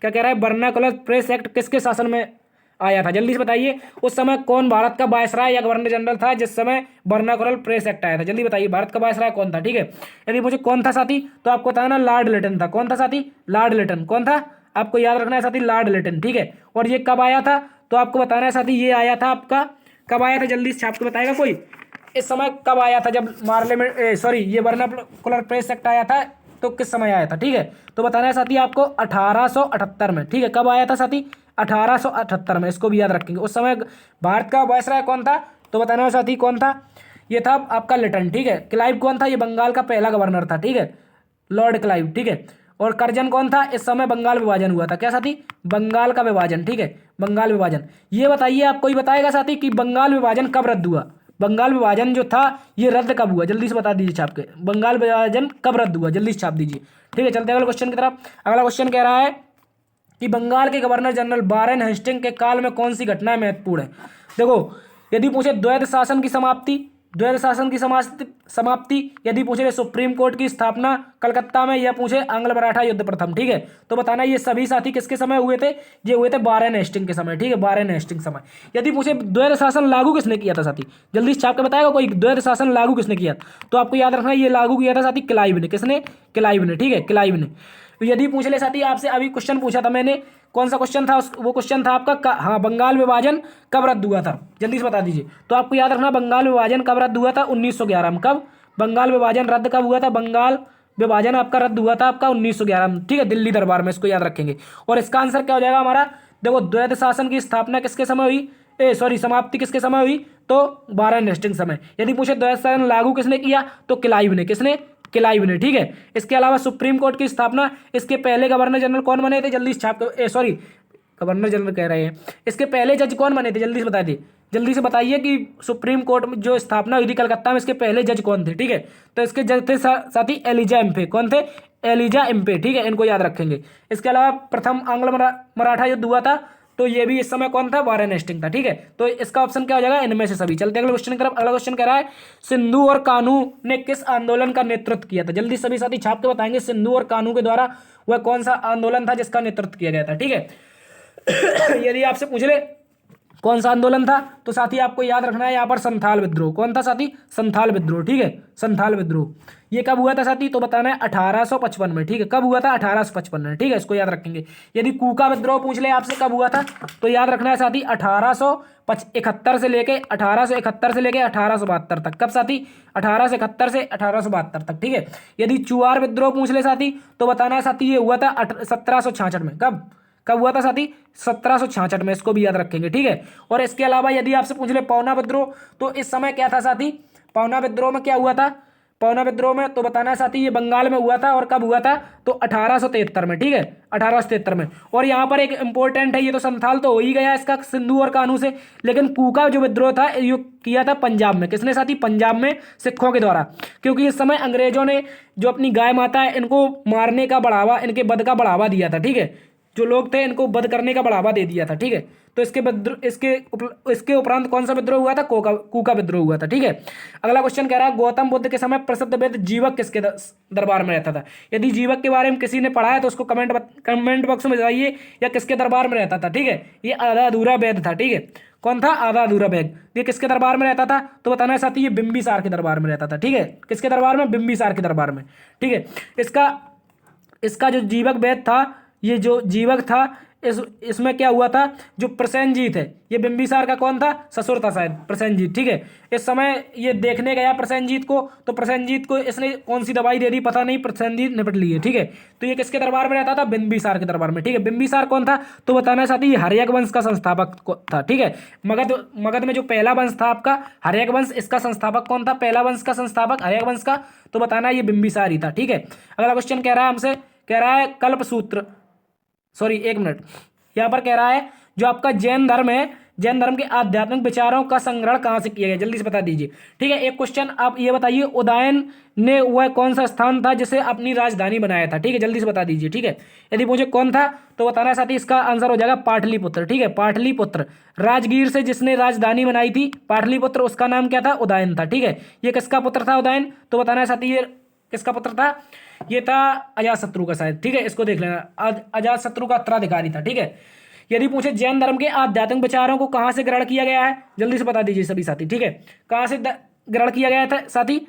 क्या कह रहा है? वर्नाकुलर प्रेस एक्ट किसके शासन में आया था? जल्दी से बताइए। उस समय कौन भारत का वायसराय या गवर्नर जनरल था जिस समय वर्नाकुलर प्रेस एक्ट आया था? जल्दी बताइए, भारत का वायसराय कौन था? ठीक है, यदि मुझे कौन था साथी, तो आपको बताना लॉर्ड लिटन था। कौन था साथी? लॉर्ड लिटन। कौन था? आपको याद रखना है साथी, लॉर्ड लिटन। ठीक है, और ये कब आया था? तो आपको बताना है साथी, ये आया था आपका, कब आया था? जल्दी से छाप के बताएगा कोई, इस समय कब आया था? जब मार्लियामेंट सॉरी ये वर्नाकुलर प्रेस एक्ट आया था, तो किस समय आया था? ठीक है, तो बताना है साथी आपको 1878 में। ठीक है, कब आया था साथी? 1878 में। इसको भी याद रखेंगे। उस समय भारत का वायसराय कौन था? तो बताना है साथी कौन था? ये था आपका लिटन। ठीक है, क्लाइव कौन था? ये बंगाल का पहला गवर्नर था। ठीक है, लॉर्ड क्लाइव। ठीक है, और करजन कौन था? इस समय बंगाल विभाजन हुआ था। क्या साथी? बंगाल का विभाजन। ठीक है, बंगाल विभाजन। ये बताइए, आपको ही बताएगा साथी कि बंगाल विभाजन कब रद्द हुआ? बंगाल विभाजन जो था ये रद्द कब हुआ? जल्दी से बता दीजिए छाप के, बंगाल विभाजन कब रद्द हुआ? जल्दी से छाप दीजिए। ठीक है, चलते हैं अगले क्वेश्चन की तरफ। अगला क्वेश्चन कह रहा है कि बंगाल के गवर्नर जनरल वारेन हेस्टिंग के काल में कौन सी घटना महत्वपूर्ण है? देखो, यदि पूछे द्वैध शासन की समाप्ति, द्वैध शासन की समाप्ति, यदि पूछे सुप्रीम कोर्ट की स्थापना कलकत्ता में, या पूछे आंग्ल मराठा युद्ध प्रथम। ठीक है, तो बताना ये सभी साथी किसके समय हुए थे? ये हुए थे वारेन हेस्टिंग के समय। ठीक है, वारेन हेस्टिंग समय। यदि पूछे द्वैध शासन लागू किसने किया था साथी? जल्दी से छाप के बताएगा कोई, द्वैध शासन लागू किसने किया? तो आपको याद रखना है, ये लागू किया था साथी क्लाइव ने। किसने? क्लाइव ने। ठीक है, क्लाइव ने। तो यदि पूछ ले साथी आपसे, अभी क्वेश्चन पूछा था मैंने, कौन सा क्वेश्चन था? वो क्वेश्चन था आपका हाँ, बंगाल विभाजन कब रद्द हुआ था? जल्दी से बता दीजिए। तो आपको याद रखना, बंगाल विभाजन कब रद्द हुआ था? 1911 में। कब बंगाल विभाजन रद्द कब हुआ था? बंगाल विभाजन आपका रद्द हुआ था आपका 1911 में। ठीक है, दिल्ली दरबार में। इसको याद रखेंगे। और इसका आंसर क्या हो जाएगा हमारा? देखो, द्वैध शासन की स्थापना किसके समय हुई? समाप्ति किसके समय हुई? तो वारेन हेस्टिंग समय। यदि पूछे द्वैध शासन लागू किसने किया, तो क्लाइव ने। किसने? क्लाइव ने। ठीक है, इसके अलावा सुप्रीम कोर्ट की स्थापना, इसके पहले गवर्नर जनरल कौन बने थे? जल्दी से छाप सॉरी गवर्नर जनरल कह रहे हैं, इसके पहले जज कौन बने थे? जल्दी से बता दिए। जल्दी से बताइए कि सुप्रीम कोर्ट में जो स्थापना हुई थी कलकत्ता में, इसके पहले जज कौन थे? ठीक है, तो इसके जज थे साथी एलिजा एम्पे। कौन थे? एलिजा एम्पे। ठीक है, इनको याद रखेंगे। इसके अलावा प्रथम आंग्ल मराठा युद्ध हुआ था, तो ये भी इस समय कौन था? वारेन हेस्टिंग था। ठीक है, तो इसका ऑप्शन क्या हो जाएगा? इनमें से सभी। चलते हैं अगले क्वेश्चन की तरफ। अगला क्वेश्चन कह रहा है, सिंधु और कान्हू ने किस आंदोलन का नेतृत्व किया था? जल्दी सभी साथी छाप के बताएंगे, सिंधु और कान्हू के द्वारा वह कौन सा आंदोलन था जिसका नेतृत्व किया गया था? ठीक है यदि आपसे पूछ ले कौन सा आंदोलन था, तो साथी आपको याद रखना है यहाँ पर संथाल विद्रोह। कौन था साथी? संथाल विद्रोह। ठीक है, संथाल विद्रोह। ये कब हुआ था साथी? तो बताना है 1855 में। ठीक है, कब हुआ था? 1855 में। ठीक है, इसको याद रखेंगे। यदि कूका विद्रोह पूछ ले आपसे कब हुआ था, तो याद रखना है साथी 1871 से लेके 1872 तक। कब साथी? 1871 से 1872 तक। ठीक है, यदि चुआर विद्रोह पूछ ले साथी, तो बताना है साथी ये हुआ था 1766 में। कब कब हुआ था साथी? 1766 में। इसको भी याद रखेंगे। ठीक है, और इसके अलावा यदि आपसे पूछ ले पौना विद्रोह, तो इस समय क्या था साथी? पौना विद्रोह में क्या हुआ था? पौना विद्रोह में तो बताना है साथी ये बंगाल में हुआ था। और कब हुआ था? तो 1873 में। ठीक है, 1873 में। और यहाँ पर एक इंपॉर्टेंट है, ये तो संथाल तो हो ही गया इसका सिंधु और कान्हू से, लेकिन कूका जो विद्रोह था ये किया था पंजाब में। किसने साथी? पंजाब में सिखों के द्वारा। क्योंकि इस समय अंग्रेजों ने जो अपनी गाय माता है इनको मारने का बढ़ावा, इनके वध का बढ़ावा दिया था। ठीक है, जो लोग थे इनको वध करने का बढ़ावा दे दिया था। ठीक है, तो इसके उपरांत कौन सा विद्रोह हुआ था? कूका विद्रोह हुआ था। ठीक है, अगला क्वेश्चन कह रहा है, गौतम बुद्ध के समय प्रसिद्ध वेद जीवक किसके दरबार में रहता था? यदि जीवक के बारे में किसी ने पढ़ा है तो उसको कमेंट बॉक्स में बताइए, या किसके दरबार में रहता था? ठीक है, ये आधा अधूरा वेद था। ठीक है, कौन था? आधा अधूरा वेद। ये किसके दरबार में रहता था? तो बताना है साथी ये बिंबिसार के दरबार में रहता था। ठीक है, किसके दरबार में? बिंबिसार के दरबार में। ठीक है, इसका जो जीवक वेद था, ये जो जीवक था, इसमें क्या हुआ था? जो प्रसेनजीत है, ये बिंबिसार का कौन था? ससुर था शायद, प्रसेनजीत। ठीक है, इस समय ये देखने गया प्रसेनजीत को, तो प्रसेनजीत को इसने कौन सी दवाई दे दी पता नहीं, प्रसेनजीत निपट लिए। ठीक है, तो ये किसके दरबार में रहता था? बिंबिसार के दरबार में। ठीक है, बिंबिसार कौन था? तो बताना है साथी ये हर्यक वंश का संस्थापक था। ठीक है, मगध में जो पहला वंश था आपका हर्यक वंश, इसका संस्थापक कौन था? पहला वंश का संस्थापक हर्यक वंश का, तो बताना ये बिंबिसार ही था। ठीक है, अगला क्वेश्चन कह रहा है हमसे, कह रहा है कल्पसूत्र, सॉरी एक मिनट, यहां पर कह रहा है जो आपका जैन धर्म है, जैन धर्म के आध्यात्मिक विचारों का संग्रहण कहां से किया गया? जल्दी से बता दीजिए। ठीक है, एक क्वेश्चन आप ये बताइए, उदयन ने वह कौन सा स्थान था जिसे अपनी राजधानी बनाया था? ठीक है, जल्दी से बता दीजिए। ठीक है, यदि मुझे कौन था तो बताना है साथी इसका आंसर हो जाएगा पाटलिपुत्र। ठीक है, पाटलिपुत्र। राजगीर से जिसने राजधानी बनाई थी पाटलिपुत्र, उसका नाम क्या था? उदयन था। ठीक है, ये किसका पुत्र था उदयन? तो बताना है साथी ये किसका पुत्र था? ये था अजातशत्रु का शायद। ठीक है, इसको देख लेना, अजातशत्रु का उत्तराधिकारी था। ठीक है, यदि पूछे जैन धर्म के आध्यात्मिक विचारों को कहाँ से ग्रहण किया गया है, जल्दी से बता दीजिए सभी साथी, ठीक है। कहाँ से ग्रहण किया गया था साथी,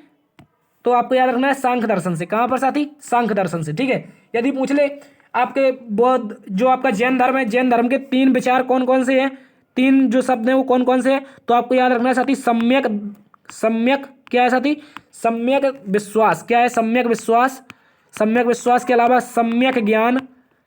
तो आपको याद रखना है सांख्य दर्शन से। कहाँ पर साथी, सांख्य दर्शन से, ठीक है। यदि पूछ ले आपके बौद्ध जो आपका जैन धर्म है, जैन धर्म के 3 विचार कौन कौन से हैं, 3 जो शब्द हैं वो कौन कौन से हैं, तो आपको याद रखना है साथी सम्यक, सम्यक क्या है साथी, सम्यक विश्वास, क्या है सम्यक विश्वास, सम्यक विश्वास के अलावा सम्यक ज्ञान,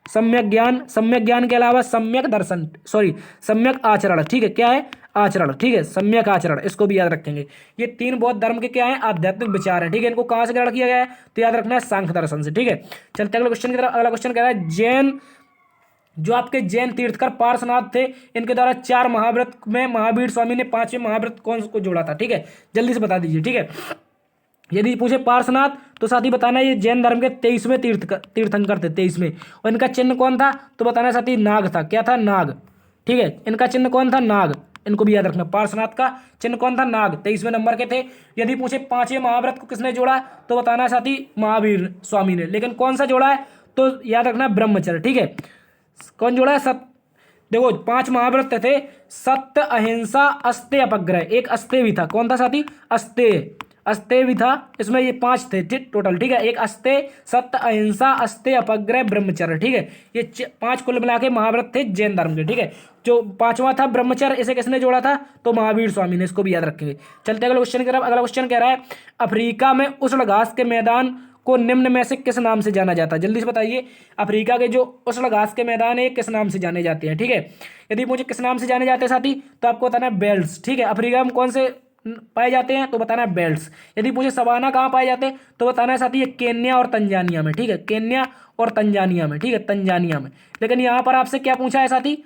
सम्यक ज्ञान, सम्यक ज्ञान के अलावा सम्यक दर्शन, सॉरी सम्यक आचरण, ठीक है, क्या है आचरण, ठीक है, सम्यक आचरण, इसको भी याद रखेंगे। ये 3 बौद्ध धर्म के क्या है आध्यात्मिक विचार हैं, ठीक है। इनको कहाँ से ग्रहण किया गया है, तो याद रखना है सांख्य दर्शन से, ठीक है। चलते अगले क्वेश्चन की तरफ। अगला क्वेश्चन कह रहा है जैन जो आपके जैन तीर्थकर पार्श्वनाथ थे, इनके द्वारा 4 महाव्रत में महावीर स्वामी ने 5वें महाव्रत कौन को जोड़ा था, ठीक है, जल्दी से बता दीजिए, ठीक है। यदि पूछे पार्श्वनाथ तो साथी बताना ये जैन धर्म के 23वें तीर्थंकर थे, 23वें। और इनका चिन्ह कौन था, तो बताना साथी नाग था, क्या था नाग, ठीक है। इनका चिन्ह कौन था नाग, इनको भी याद रखना। पार्श्वनाथ का चिन्ह कौन था नाग, 23वें नंबर के थे। यदि पूछे 5वें महाव्रत को किसने जोड़ा, तो बताना साथी महावीर स्वामी ने। लेकिन कौन सा जोड़ा है, तो याद रखना ब्रह्मचर्य, ठीक है। कौन जोड़ा है, देखो 5 महाव्रत थे, सत्य अहिंसा अस्तेय अपग्रह, एक अस्तेय भी था, कौन था साथी अस्तेय, अस्तेय भी था, इसमें ये 5 थे टोटल, ठीक है। एक अस्तेय, सत्य अहिंसा अस्तेय अपग्रह ब्रह्मचर्य, ठीक है। ये 5 कुल मिला के महाव्रत थे जैन धर्म के, ठीक है। जो 5वां था ब्रह्मचर्य, इसे किसने जोड़ा था, तो महावीर स्वामी ने, इसको भी याद रखेंगे। चलते अगले क्वेश्चन की तरफ। अगला क्वेश्चन कह रहा है अफ्रीका में उष्ण घास के मैदान को निम्न में से किस नाम से जाना जाता है, जल्दी से बताइए। अफ्रीका के जो उष्ण घास के मैदान है किस नाम से जाने जाते हैं, ठीक है। यदि मुझे किस नाम से जाने जाते हैं साथी, तो आपको बताना है बेल्ट्स, ठीक है। अफ्रीका में कौन से पाए जाते हैं, तो बताना है बेल्ट्स। यदि मुझे सवाना कहाँ पाए जाते हैं, तो बताना है साथी ये केन्या और तंजानिया में, ठीक है, केन्या और तंजानिया में, ठीक है, तंजानिया में। लेकिन यहाँ पर आपसे क्या पूछा है साथी,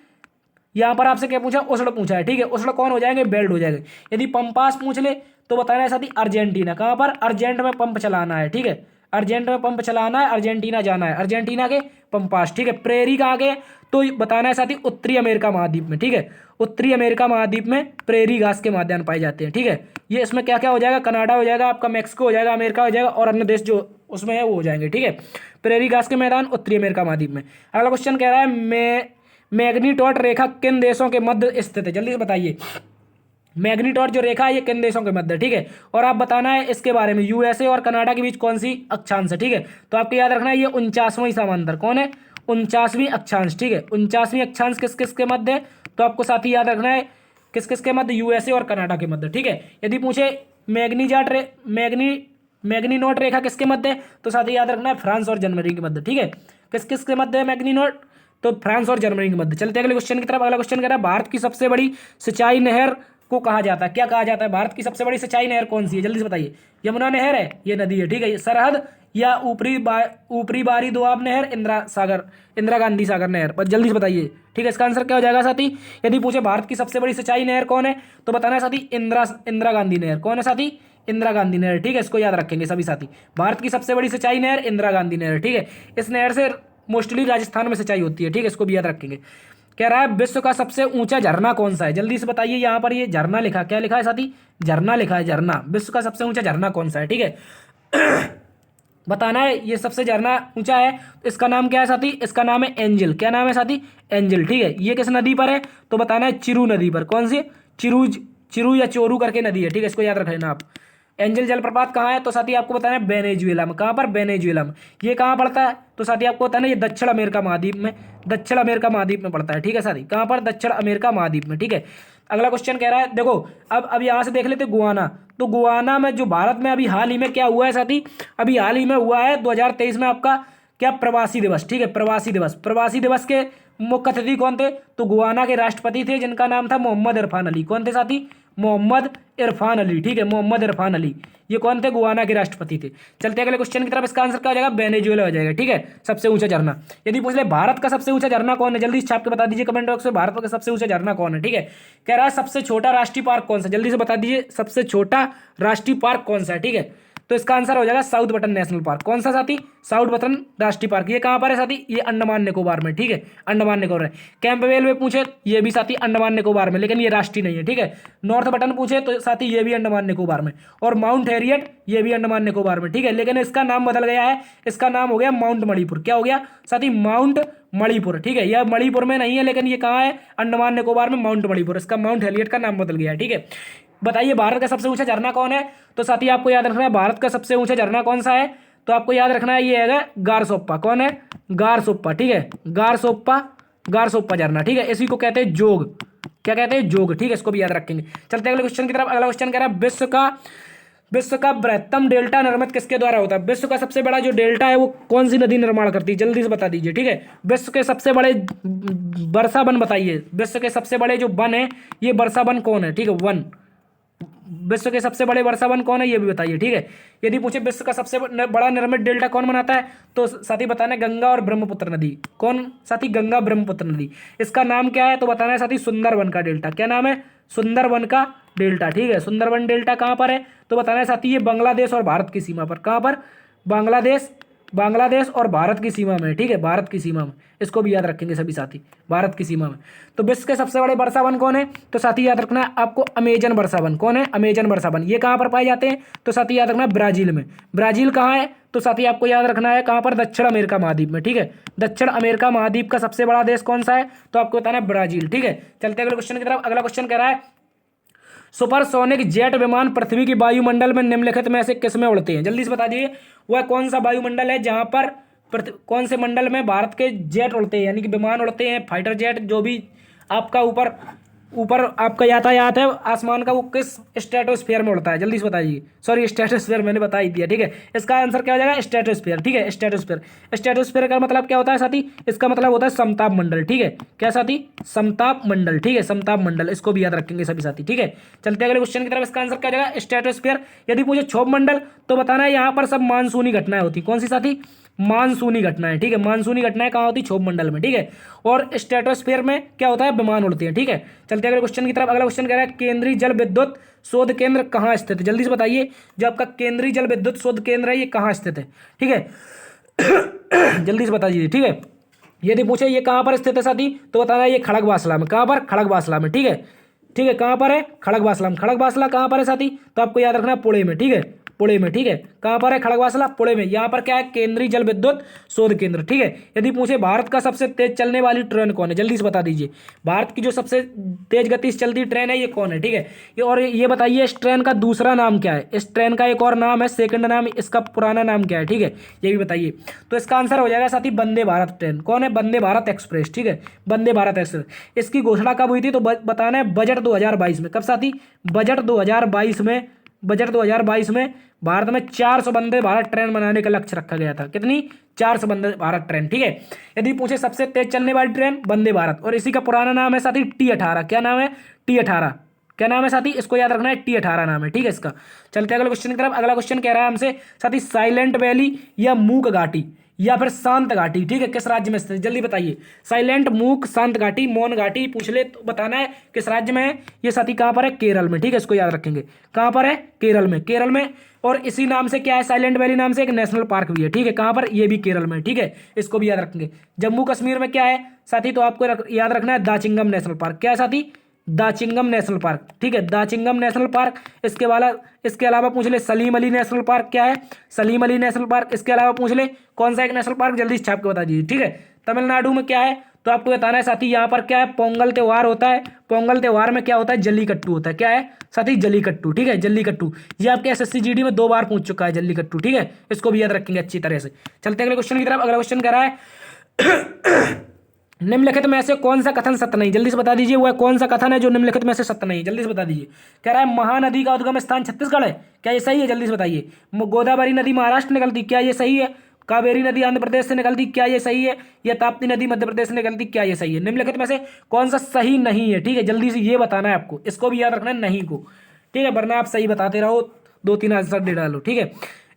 यहाँ पर आपसे क्या पूछा, उष्ण पूछा है, ठीक है। उष्ण कौन हो जाएंगे, बेल्ट हो जाएंगे। यदि पंपास पूछ ले तो बताना है साथी अर्जेंटीना, कहाँ पर अर्जेंट में पंप चलाना है, ठीक है, अर्जेंट में पंप चलाना है, अर्जेंटीना जाना है, अर्जेंटीना के पंपास, ठीक है। प्रेरी कहाँ के, तो बताना है साथी उत्तरी अमेरिका महाद्वीप में, ठीक है, उत्तरी अमेरिका महाद्वीप में प्रेरी घास के मैदान पाए जाते हैं, ठीक है। ये इसमें क्या क्या हो जाएगा, कनाडा हो जाएगा, आपका मैक्सिको हो जाएगा, अमेरिका हो जाएगा, और अन्य देश जो उसमें है वो हो जाएंगे, ठीक है। प्रेरी घास के मैदान उत्तरी अमेरिका महाद्वीप में। अगला क्वेश्चन कह रहा है मैग्नीटॉट रेखा किन देशों के मध्य स्थित है, जल्दी से बताइए। मैग्नीटॉट जो रेखा है ये किन देशों के मध्य, ठीक है। और आप बताना है इसके बारे में यूएसए और कनाडा के बीच कौन सी अक्षांश है, ठीक है। तो आपको याद रखना है ये 49वां समांतर कौन है, 49वीं अक्षांश, ठीक है। 49वीं अक्षांश किस किस के मध्य है, तो आपको साथ ही याद रखना है किस किस के मध्य, यूएसए और कनाडा के मध्य, ठीक है। यदि पूछे मैग्नीनॉट रेखा किसके मध्य है, तो साथ ही याद रखना है फ्रांस और जर्मनी के मध्य, ठीक है। किस किस के मध्य है मैग्नीनॉट, तो फ्रांस और जर्मनी के मध्य। चलते अगले क्वेश्चन की तरफ। अगला क्वेश्चन कह रहा है भारत की सबसे बड़ी सिंचाई नहर को कहा जाता है, क्या कहा जाता है, भारत की सबसे बड़ी सिंचाई नहर कौन सी है, जल्दी से बताइए। यमुना नहर है, ये नदी है, ठीक है। सरहद या ऊपरी बारी दोआब नहर, इंदिरा गांधी सागर नहर, बस जल्दी से बताइए, ठीक है। इसका आंसर क्या हो जाएगा साथी। यदि पूछे भारत की सबसे बड़ी सिंचाई नहर कौन है, तो बताना है साथी इंदिरा गांधी नहर, कौन है साथी, इंदिरा गांधी नहर, ठीक है। इसको याद रखेंगे सभी साथी, भारत की सबसे बड़ी सिंचाई नहर इंदिरा गांधी नहर, ठीक है। इस नहर से मोस्टली राजस्थान में सिंचाई होती है, ठीक है, इसको भी याद रखेंगे। कह रहा है विश्व का सबसे ऊंचा झरना कौन सा है, जल्दी से बताइए। यहाँ पर ये झरना लिखा, क्या लिखा है साथी, झरना लिखा है, झरना। विश्व का सबसे ऊंचा झरना कौन सा है, ठीक है। बताना है ये सबसे झरना ऊंचा है, इसका नाम क्या है साथी, इसका नाम है एंजल, क्या नाम है साथी, एंजल, ठीक है। ये किस नदी पर है, तो बताना है चिरू नदी पर, कौन सी, चिरू या चोरू करके नदी है, ठीक है, इसको याद रख लेना आप। एंजल जलप्रपात कहाँ है, तो साथी आपको बताना है वेनेजुएला में, कहाँ पर, वेनेजुएला में। ये कहाँ पड़ता है, तो साथी आपको बताना है ये दक्षिण अमेरिका महाद्वीप में, दक्षिण अमेरिका महाद्वीप में पड़ता है, ठीक है साथी, कहाँ पर, दक्षिण अमेरिका महाद्वीप में, ठीक है। अगला क्वेश्चन कह रहा है, देखो अब यहाँ से देख लेते गुआना। तो गुआना में जो भारत में अभी हाल ही में क्या हुआ है साथी, अभी हाल ही में हुआ है 2023 में आपका क्या प्रवासी दिवस, ठीक है, प्रवासी दिवस। प्रवासी दिवस के मुख्य अतिथि कौन थे, तो गुआना के राष्ट्रपति थे जिनका नाम था मोहम्मद इरफान अली, कौन थे साथी, मोहम्मद इरफान अली, ठीक है, मोहम्मद इरफान अली, ये कौन थे, गुआना के राष्ट्रपति थे। चलते अगले क्वेश्चन की तरफ। इसका आंसर क्या हो जाएगा, वेनेजुएला हो जाएगा, ठीक है, सबसे ऊंचा झरना। यदि पूछ ले भारत का सबसे ऊंचा झरना कौन है, जल्दी छाप के बता दीजिए कमेंट बॉक्स में, भारत का सबसे ऊंचा झरना कौन है, ठीक है। कह रहा है सबसे छोटा राष्ट्रीय पार्क कौन सा, जल्दी से बता दीजिए सबसे छोटा राष्ट्रीय पार्क कौन सा है, ठीक है। तो इसका आंसर हो जाएगा साउथ बटन नेशनल पार्क, कौन सा साथी, साउथ बटन राष्ट्रीय पार्क, ये कहाँ पर है साथी, ये अंडमान निकोबार में, ठीक है, अंडमान निकोबार है। कैंपबेल में पूछे ये भी साथी अंडमान निकोबार में, लेकिन ये राष्ट्रीय नहीं है, ठीक है। नॉर्थ बटन पूछे तो साथी ये भी अंडमान निकोबार में, और माउंट हैरियट ये भी अंडमान निकोबार में, ठीक है, लेकिन इसका नाम बदल गया है, इसका नाम हो गया माउंट मणिपुर। क्या हो गया साथी, माउंट मणिपुर, ठीक है। यह मणिपुर में नहीं है, लेकिन ये कहाँ है, अंडमान निकोबार में, माउंट मणिपुर, इसका माउंट हैरियट का नाम बदल गया है, ठीक है। बताइए भारत का सबसे ऊंचा झरना कौन है, तो साथी आपको याद रखना है भारत का सबसे ऊंचा झरना कौन सा है, तो आपको याद रखना है ये है गारसोप्पा। कौन है, गारसोप्पा, ठीक है, गारसोप्पा, गारसोप्पा झरना, ठीक है। इसी को कहते हैं जोग, क्या कहते हैं, जोग, ठीक है, इसको भी याद रखेंगे। चलते अगले क्वेश्चन की तरफ। अगला क्वेश्चन कह रहा है विश्व का बृहत्तम डेल्टा निर्मित किसके द्वारा होता है। विश्व का सबसे बड़ा जो डेल्टा है वो कौन सी नदी निर्माण करती है, जल्दी से बता दीजिए, ठीक है। विश्व के सबसे बड़े वर्षा वन बताइए, विश्व के सबसे बड़े जो वन है ये वर्षा वन कौन है, ठीक है, वन, विश्व के सबसे बड़े वर्षा वन कौन है ये भी बताइए, ठीक है। यदि पूछे विश्व का सबसे बड़ा निर्मित डेल्टा कौन बनाता है, तो साथी बताना है गंगा और ब्रह्मपुत्र नदी। कौन साथी, गंगा ब्रह्मपुत्र नदी। इसका नाम क्या है, तो बताना है साथी सुंदरवन का डेल्टा। क्या नाम है, सुंदरवन का डेल्टा, ठीक है। सुंदरवन डेल्टा कहाँ पर है, तो बताना है साथी ये बांग्लादेश और भारत की सीमा पर, कहाँ पर, बांग्लादेश और भारत की सीमा में, ठीक है, भारत की सीमा में, इसको भी याद रखेंगे सभी साथी, भारत की सीमा में। तो विश्व के सबसे बड़े वर्षा वन कौन है, तो साथी याद रखना है आपको अमेजन वर्षा वन। कौन है, अमेजन वर्षा वन। ये कहाँ पर पाए जाते हैं, तो साथी याद रखना है ब्राजील में। ब्राजील कहाँ है, तो साथी आपको याद रखना है कहाँ पर, दक्षिण अमेरिका महाद्वीप में, ठीक है। दक्षिण अमेरिका महाद्वीप का सबसे बड़ा देश कौन सा है, तो आपको बताना है ब्राजील, ठीक है। चलते अगले क्वेश्चन की तरफ। अगला क्वेश्चन कह रहा है सुपरसोनिक जेट विमान पृथ्वी की वायुमंडल में निम्नलिखित में से किस में उड़ते हैं, जल्दी से बता दीजिए। वह कौन सा वायुमंडल है जहां पर कौन से मंडल में भारत के जेट उड़ते हैं, यानी कि विमान उड़ते हैं, फाइटर जेट, जो भी आपका ऊपर आपका यातायात है आसमान का, वो किस स्ट्रेटोस्फीयर में उड़ता है, जल्दी से बताइए। सॉरी, स्ट्रेटोस्फीयर मैंने बता ही दिया, ठीक है। इसका आंसर क्या हो जाएगा, स्ट्रेटोस्फीयर, ठीक है, स्ट्रेटोस्फीयर। स्ट्रेटोस्फीयर का मतलब क्या होता है साथी, इसका मतलब होता है समताप मंडल, ठीक है। क्या साथी, समताप मंडल, ठीक है, समताप मंडल, इसको भी याद रखेंगे सभी साथी, ठीक है। चलते अगले क्वेश्चन की तरफ। इसका आंसर क्या हो जाएगा, स्ट्रेटोस्फीयर। यदि पूछे क्षोभ मंडल, तो बताना है यहाँ पर सब मानसूनी घटनाएं होती, कौन सी साथी, मानसूनी घटनाएं, ठीक है। मानसूनी घटनाएं कहाँ होती, क्षोभ मंडल में, ठीक है। और स्ट्रेटोस्फीयर में क्या होता है, विमान उड़ते हैं, ठीक है। चलते अगले क्वेश्चन की तरफ। अगला क्वेश्चन कह रहा है केंद्रीय जल विद्युत शोध केंद्र कहाँ स्थित है, जल्दी से बताइए। जो आपका केंद्रीय जल विद्युत शोध केंद्र है ये कहाँ स्थित है, ठीक है। जल्दी से बता दीजिए, ठीक है। यदि पूछे ये कहाँ पर स्थित है साथी, तो बताना है ये खड़गवासला में। कहाँ पर, खड़गवासला में, ठीक है, ठीक है। कहाँ पर है, खड़गवासला में। खड़गवासला कहाँ पर है साथी, तो आपको याद रखना है पुणे में, ठीक है, पुणे में, ठीक है। कहाँ पर है खड़गवासला, पुणे में। यहाँ पर क्या है, केंद्रीय जल विद्युत शोध केंद्र, ठीक है। यदि पूछे भारत का सबसे तेज चलने वाली ट्रेन कौन है, जल्दी से बता दीजिए। भारत की जो सबसे तेज गति से चलती ट्रेन है ये कौन है, ठीक है। और ये बताइए इस ट्रेन का दूसरा नाम क्या है, इस ट्रेन का एक और नाम है, सेकंड नाम, इसका पुराना नाम क्या है, ठीक है, ये भी बताइए। तो इसका आंसर हो जाएगा साथी वंदे भारत ट्रेन। कौन है, वंदे भारत एक्सप्रेस, ठीक है, वंदे भारत एक्सप्रेस। इसकी घोषणा कब हुई थी, तो बताना है बजट 2022 में। कब साथी, बजट 2022 में, बजट 2022 में भारत में 400 वंदे भारत ट्रेन बनाने का लक्ष्य रखा गया था। कितनी, 400 वंदे भारत ट्रेन, ठीक है। यदि पूछे सबसे तेज चलने वाली ट्रेन, वंदे भारत। और इसी का पुराना नाम है साथी T18। क्या नाम है, T18। क्या नाम है साथी, इसको याद रखना है, T18 नाम है, ठीक है इसका। चलते अगले क्वेश्चन की तरफ। अगला क्वेश्चन कह रहा है हमसे साथी साइलेंट वैली या मूक घाटी या फिर शांत घाटी, ठीक है, किस राज्य में स्थित है, जल्दी बताइए। साइलेंट, मूक, शांत घाटी, मौन घाटी पूछ ले तो बताना है किस राज्य में है। ये साथी कहाँ पर है, केरल में, ठीक है, इसको याद रखेंगे। कहाँ पर है, केरल में, केरल में। और इसी नाम से क्या है, साइलेंट वैली नाम से एक नेशनल पार्क भी है, ठीक है। कहाँ पर, ये भी केरल में, ठीक है, इसको भी याद रखेंगे। जम्मू कश्मीर में क्या है साथी, तो आपको याद रखना है दाचिंगम नेशनल पार्क। क्या है साथी, दाचिंगम नेशनल पार्क, ठीक है, दाचिंगम नेशनल पार्क। इसके अलावा पूछ ले सलीम अली नेशनल पार्क। क्या है, सलीम अली नेशनल पार्क। इसके अलावा पूछ ले कौन सा एक नेशनल पार्क, जल्दी छाप के बता दीजिए, ठीक है। तमिलनाडु में क्या है, तो आपको बताना है साथी यहाँ पर क्या है, पोंगल त्योहार होता है। पोंगल त्योहार में क्या होता है, जल्लीकट्टू होता है। क्या है साथी, जल्लीकट्टू, ठीक है, जल्लीकट्टू। ये आपके SSC GD में 2 बार पूछ चुका है जल्लीकट्टू, ठीक है, इसको भी याद रखेंगे अच्छी तरह से। चलते अगले क्वेश्चन की तरफ। अगला क्वेश्चन कह रहा है निम्नलिखित में से कौन सा कथन सत्य नहीं, जल्दी से बता दीजिए। वह कौन सा कथन है जो निम्नलिखित में से सत्य नहीं, जल्दी से बता दीजिए। कह रहा है महानदी का उद्गम स्थान छत्तीसगढ़ है। क्या ये सही है, जल्दी से बताइए। गोदावरी नदी महाराष्ट्र निकलती, क्या ये सही है। कावेरी नदी आंध्र प्रदेश से निकलती, क्या ये सही है। या ताप्ती नदी मध्य प्रदेश से निकलती, क्या ये सही है। निम्नलिखित में से कौन सा सही नहीं है, ठीक है, जल्दी से ये बताना है आपको। इसको भी याद रखना है, नहीं को, ठीक है, वरना आप सही बताते रहो, 2-3 आंसर दे डालो, ठीक है।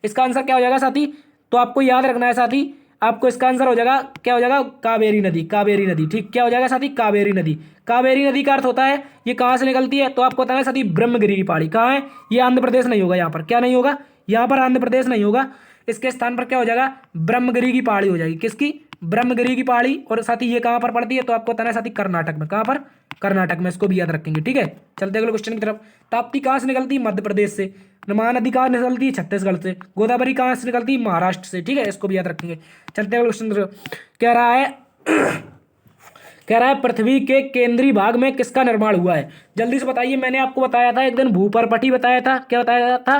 इसका आंसर क्या हो जाएगा साथी, तो आपको याद रखना है साथी, आपको इसका आंसर हो जाएगा, क्या हो जाएगा, कावेरी नदी, कावेरी नदी, ठीक, क्या हो जाएगा साथी, कावेरी नदी। कावेरी नदी का अर्थ होता है ये कहाँ से निकलती है, तो आपको बताना है साथी ब्रह्मगिरी की पहाड़ी। कहाँ है, ये आंध्र प्रदेश नहीं होगा, यहाँ पर क्या नहीं होगा, यहाँ पर आंध्र प्रदेश नहीं होगा। इसके स्थान पर क्या हो जाएगा, ब्रह्मगिरी की पहाड़ी हो जाएगी। किसकी, ब्रह्मगिरी की पहाड़ी। और साथ ही ये कहाँ पर पड़ती है, तो आपको बताना है साथ ही कर्नाटक में। कहाँ पर, कर्नाटक में। इसको भी याद रखेंगे, ठीक है। चलते अगले क्वेश्चन की तरफ। ताप्ती कहाँ से निकलती है, मध्य प्रदेश से। महानदी कहाँ निकलती है, छत्तीसगढ़ से। गोदावरी कहाँ से निकलती है, महाराष्ट्र से, ठीक है। इसको भी याद रखेंगे। चलते अगले क्वेश्चन की तरफ। कह रहा है कह रहा है पृथ्वी के केंद्रीय भाग में किसका निर्माण हुआ है। जल्दी से बताइए। मैंने आपको बताया था एक दिन, भूपर्पटी बताया था। क्या बताया था,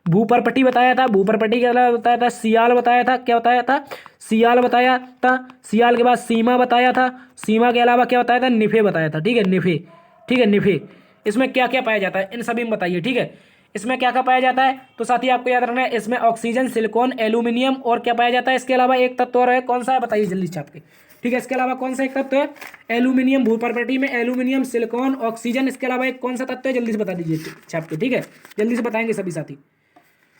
भूपर्पटी बताया था। भूपर्पटी के अलावा बताया था सियाल बताया था। क्या बताया था, सियाल बताया था। सियाल के बाद सीमा बताया था। सीमा के अलावा क्या बताया था, निफे बताया था, ठीक है, निफे, ठीक है, निफे। इसमें क्या क्या पाया जाता है, इन सभी में बताइए, ठीक है। इसमें क्या क्या पाया जाता है, तो साथ ही आपको याद रखना है, इसमें ऑक्सीजन, सिलिकॉन, एल्यूमिनियम और क्या पाया जाता है। इसके अलावा एक तत्व और है, कौन सा है बताइए जल्दी छाप के, ठीक है। इसके अलावा कौन सा एक तत्व है, एल्यूमिनियम। भूपर्पटी में एल्यूमिनियम, सिलिकॉन, ऑक्सीजन। इसके अलावा एक कौन सा तत्व है, जल्दी से बता दीजिए छाप के, ठीक है। जल्दी से बताएंगे सभी साथी,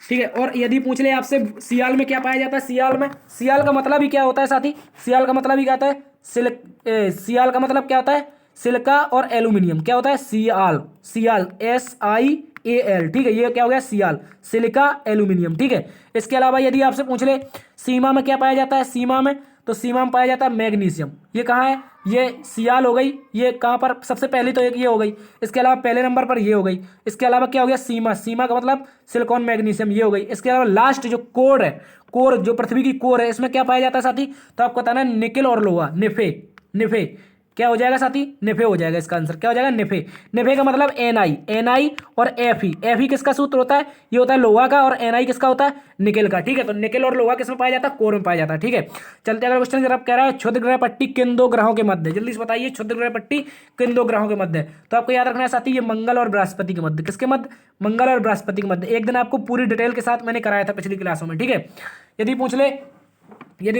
ठीक है। और यदि पूछ ले आपसे सियाल में क्या पाया जाता है, सियाल में, सियाल का मतलब ही क्या होता है साथी, सियाल का मतलब ही क्या होता है, सियाल का मतलब क्या होता है, सिलिका और एल्यूमिनियम। क्या होता है, सियाल, सियाल, SIAL, ठीक है। ये क्या हो गया, सियाल, सिलिका, एल्यूमिनियम, ठीक है। इसके अलावा यदि आपसे पूछ ले सीमा में क्या पाया जाता है, सीमा में, तो सीमा में पाया जाता है मैग्नीशियम। ये कहाँ है, ये सियाल हो गई। ये कहाँ पर, सबसे पहली तो एक ये हो गई। इसके अलावा पहले नंबर पर ये हो गई। इसके अलावा क्या हो गया, सीमा, सीमा का मतलब सिलिकॉन, मैग्नीशियम, ये हो गई। इसके अलावा लास्ट जो कोर है, कोर जो पृथ्वी की कोर है, इसमें क्या पाया जाता है साथी, तो आपको बताना है निकेल और लोहा, निफे, निफे। क्या हो जाएगा साथी, निफे हो जाएगा। इसका आंसर क्या हो जाएगा, निफे। निफे का मतलब Na और Fe किसका सूत्र होता है, ये होता है लोहा का, और Na किसका होता है, निकेल का, ठीक है। तो निकेल और लोहा किसमें पाया जाता है, कोर में पाया जाता है, ठीक है। चलते अगले क्वेश्चन की तरफ। कह रहा है क्षुद्र ग्रह पट्टी किन दो ग्रहों के मध्य, जल्दी से बताइए। क्षुद्र ग्रह पट्टी किन दो ग्रहों के मध्य, तो आपको याद रखना है साथी, ये मंगल और बृहस्पति के मध्य। किसके मध्य, मंगल और बृहस्पति के मध्य। एक दिन आपको पूरी डिटेल के साथ मैंने कराया था पिछली क्लासों में, ठीक है। यदि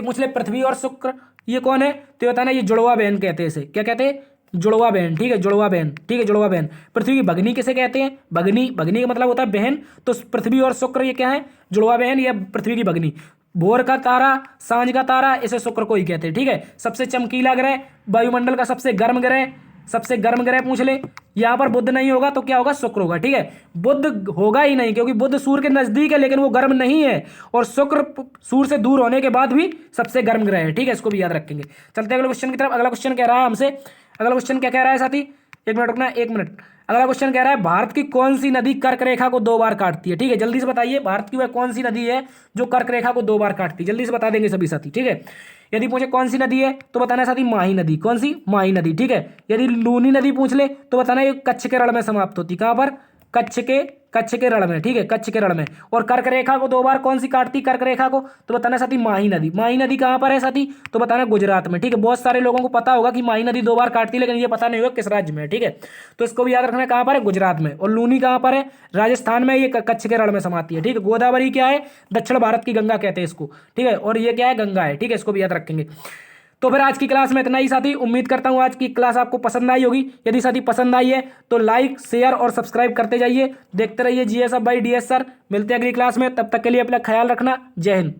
पूछ ले पृथ्वी और शुक्र ये कौन है, तो ये बताना, ये जुड़वा बहन कहते हैं इसे। क्या कहते हैं, जुड़वा बहन, ठीक है, जुड़वा बहन, ठीक है, जुड़वा बहन। पृथ्वी की भगनी किसे कहते हैं, भगनी, भगनी का मतलब होता है बहन। तो पृथ्वी और शुक्र ये क्या है, जुड़वा बहन, ये पृथ्वी की भगनी। भोर का तारा, सांझ का तारा, इसे शुक्र को ही कहते हैं, ठीक है। सबसे चमकीला ग्रह, वायुमंडल का सबसे गर्म ग्रह, सबसे गर्म ग्रह पूछ ले, यहाँ पर बुध नहीं होगा तो क्या होगा, शुक्र होगा, ठीक है। बुध होगा ही नहीं, क्योंकि बुध सूर्य के नजदीक है लेकिन वो गर्म नहीं है, और शुक्र सूर्य से दूर होने के बाद भी सबसे गर्म ग्रह है, ठीक है। इसको भी याद रखेंगे। चलते अगले क्वेश्चन की तरफ। अगला क्वेश्चन कह रहा है हमसे, अगला क्वेश्चन क्या कह रहा है साथी, एक मिनट रुकना, एक मिनट। अगला क्वेश्चन कह रहा है भारत की कौन सी नदी कर्क रेखा को 2 बार काटती है, ठीक है। जल्दी से बताइए, भारत की वह कौन सी नदी है जो कर्क रेखा को 2 बार काटती है, जल्दी से बता देंगे सभी साथी, ठीक है। यदि पूछे कौन सी नदी है, तो बताना है साथी माही नदी। कौन सी, माही नदी, ठीक है। यदि लूनी नदी पूछ ले, तो बताना ये कच्छ के रण में समाप्त होती। कहां पर, कच्छ के रण में, ठीक है, कच्छ के रण में। और कर्क रेखा को 2 बार कौन सी काटती, कर्क रेखा को, तो बताना साथी माही नदी। माही नदी कहां पर है साथी, तो बताना गुजरात में, ठीक है। बहुत सारे लोगों को पता होगा कि माही नदी 2 बार काटती है, लेकिन ये पता नहीं होगा किस राज्य में है, ठीक है। तो इसको भी याद रखना है, कहां पर है, गुजरात में। और लूनी कहां पर है, राजस्थान में, ये कच्छ के रण में समाती है, ठीक है। गोदावरी क्या है, दक्षिण भारत की गंगा कहते हैं इसको, ठीक है। और ये क्या है, गंगा है, ठीक है। इसको भी याद रखेंगे। तो फिर आज की क्लास में इतना ही साथी। उम्मीद करता हूं आज की क्लास आपको पसंद आई होगी। यदि साथी पसंद आई है तो लाइक, शेयर और सब्सक्राइब करते जाइए। देखते रहिए GS बाय DS सर। मिलते हैं अगली क्लास में, तब तक के लिए अपना ख्याल रखना। जय हिंद।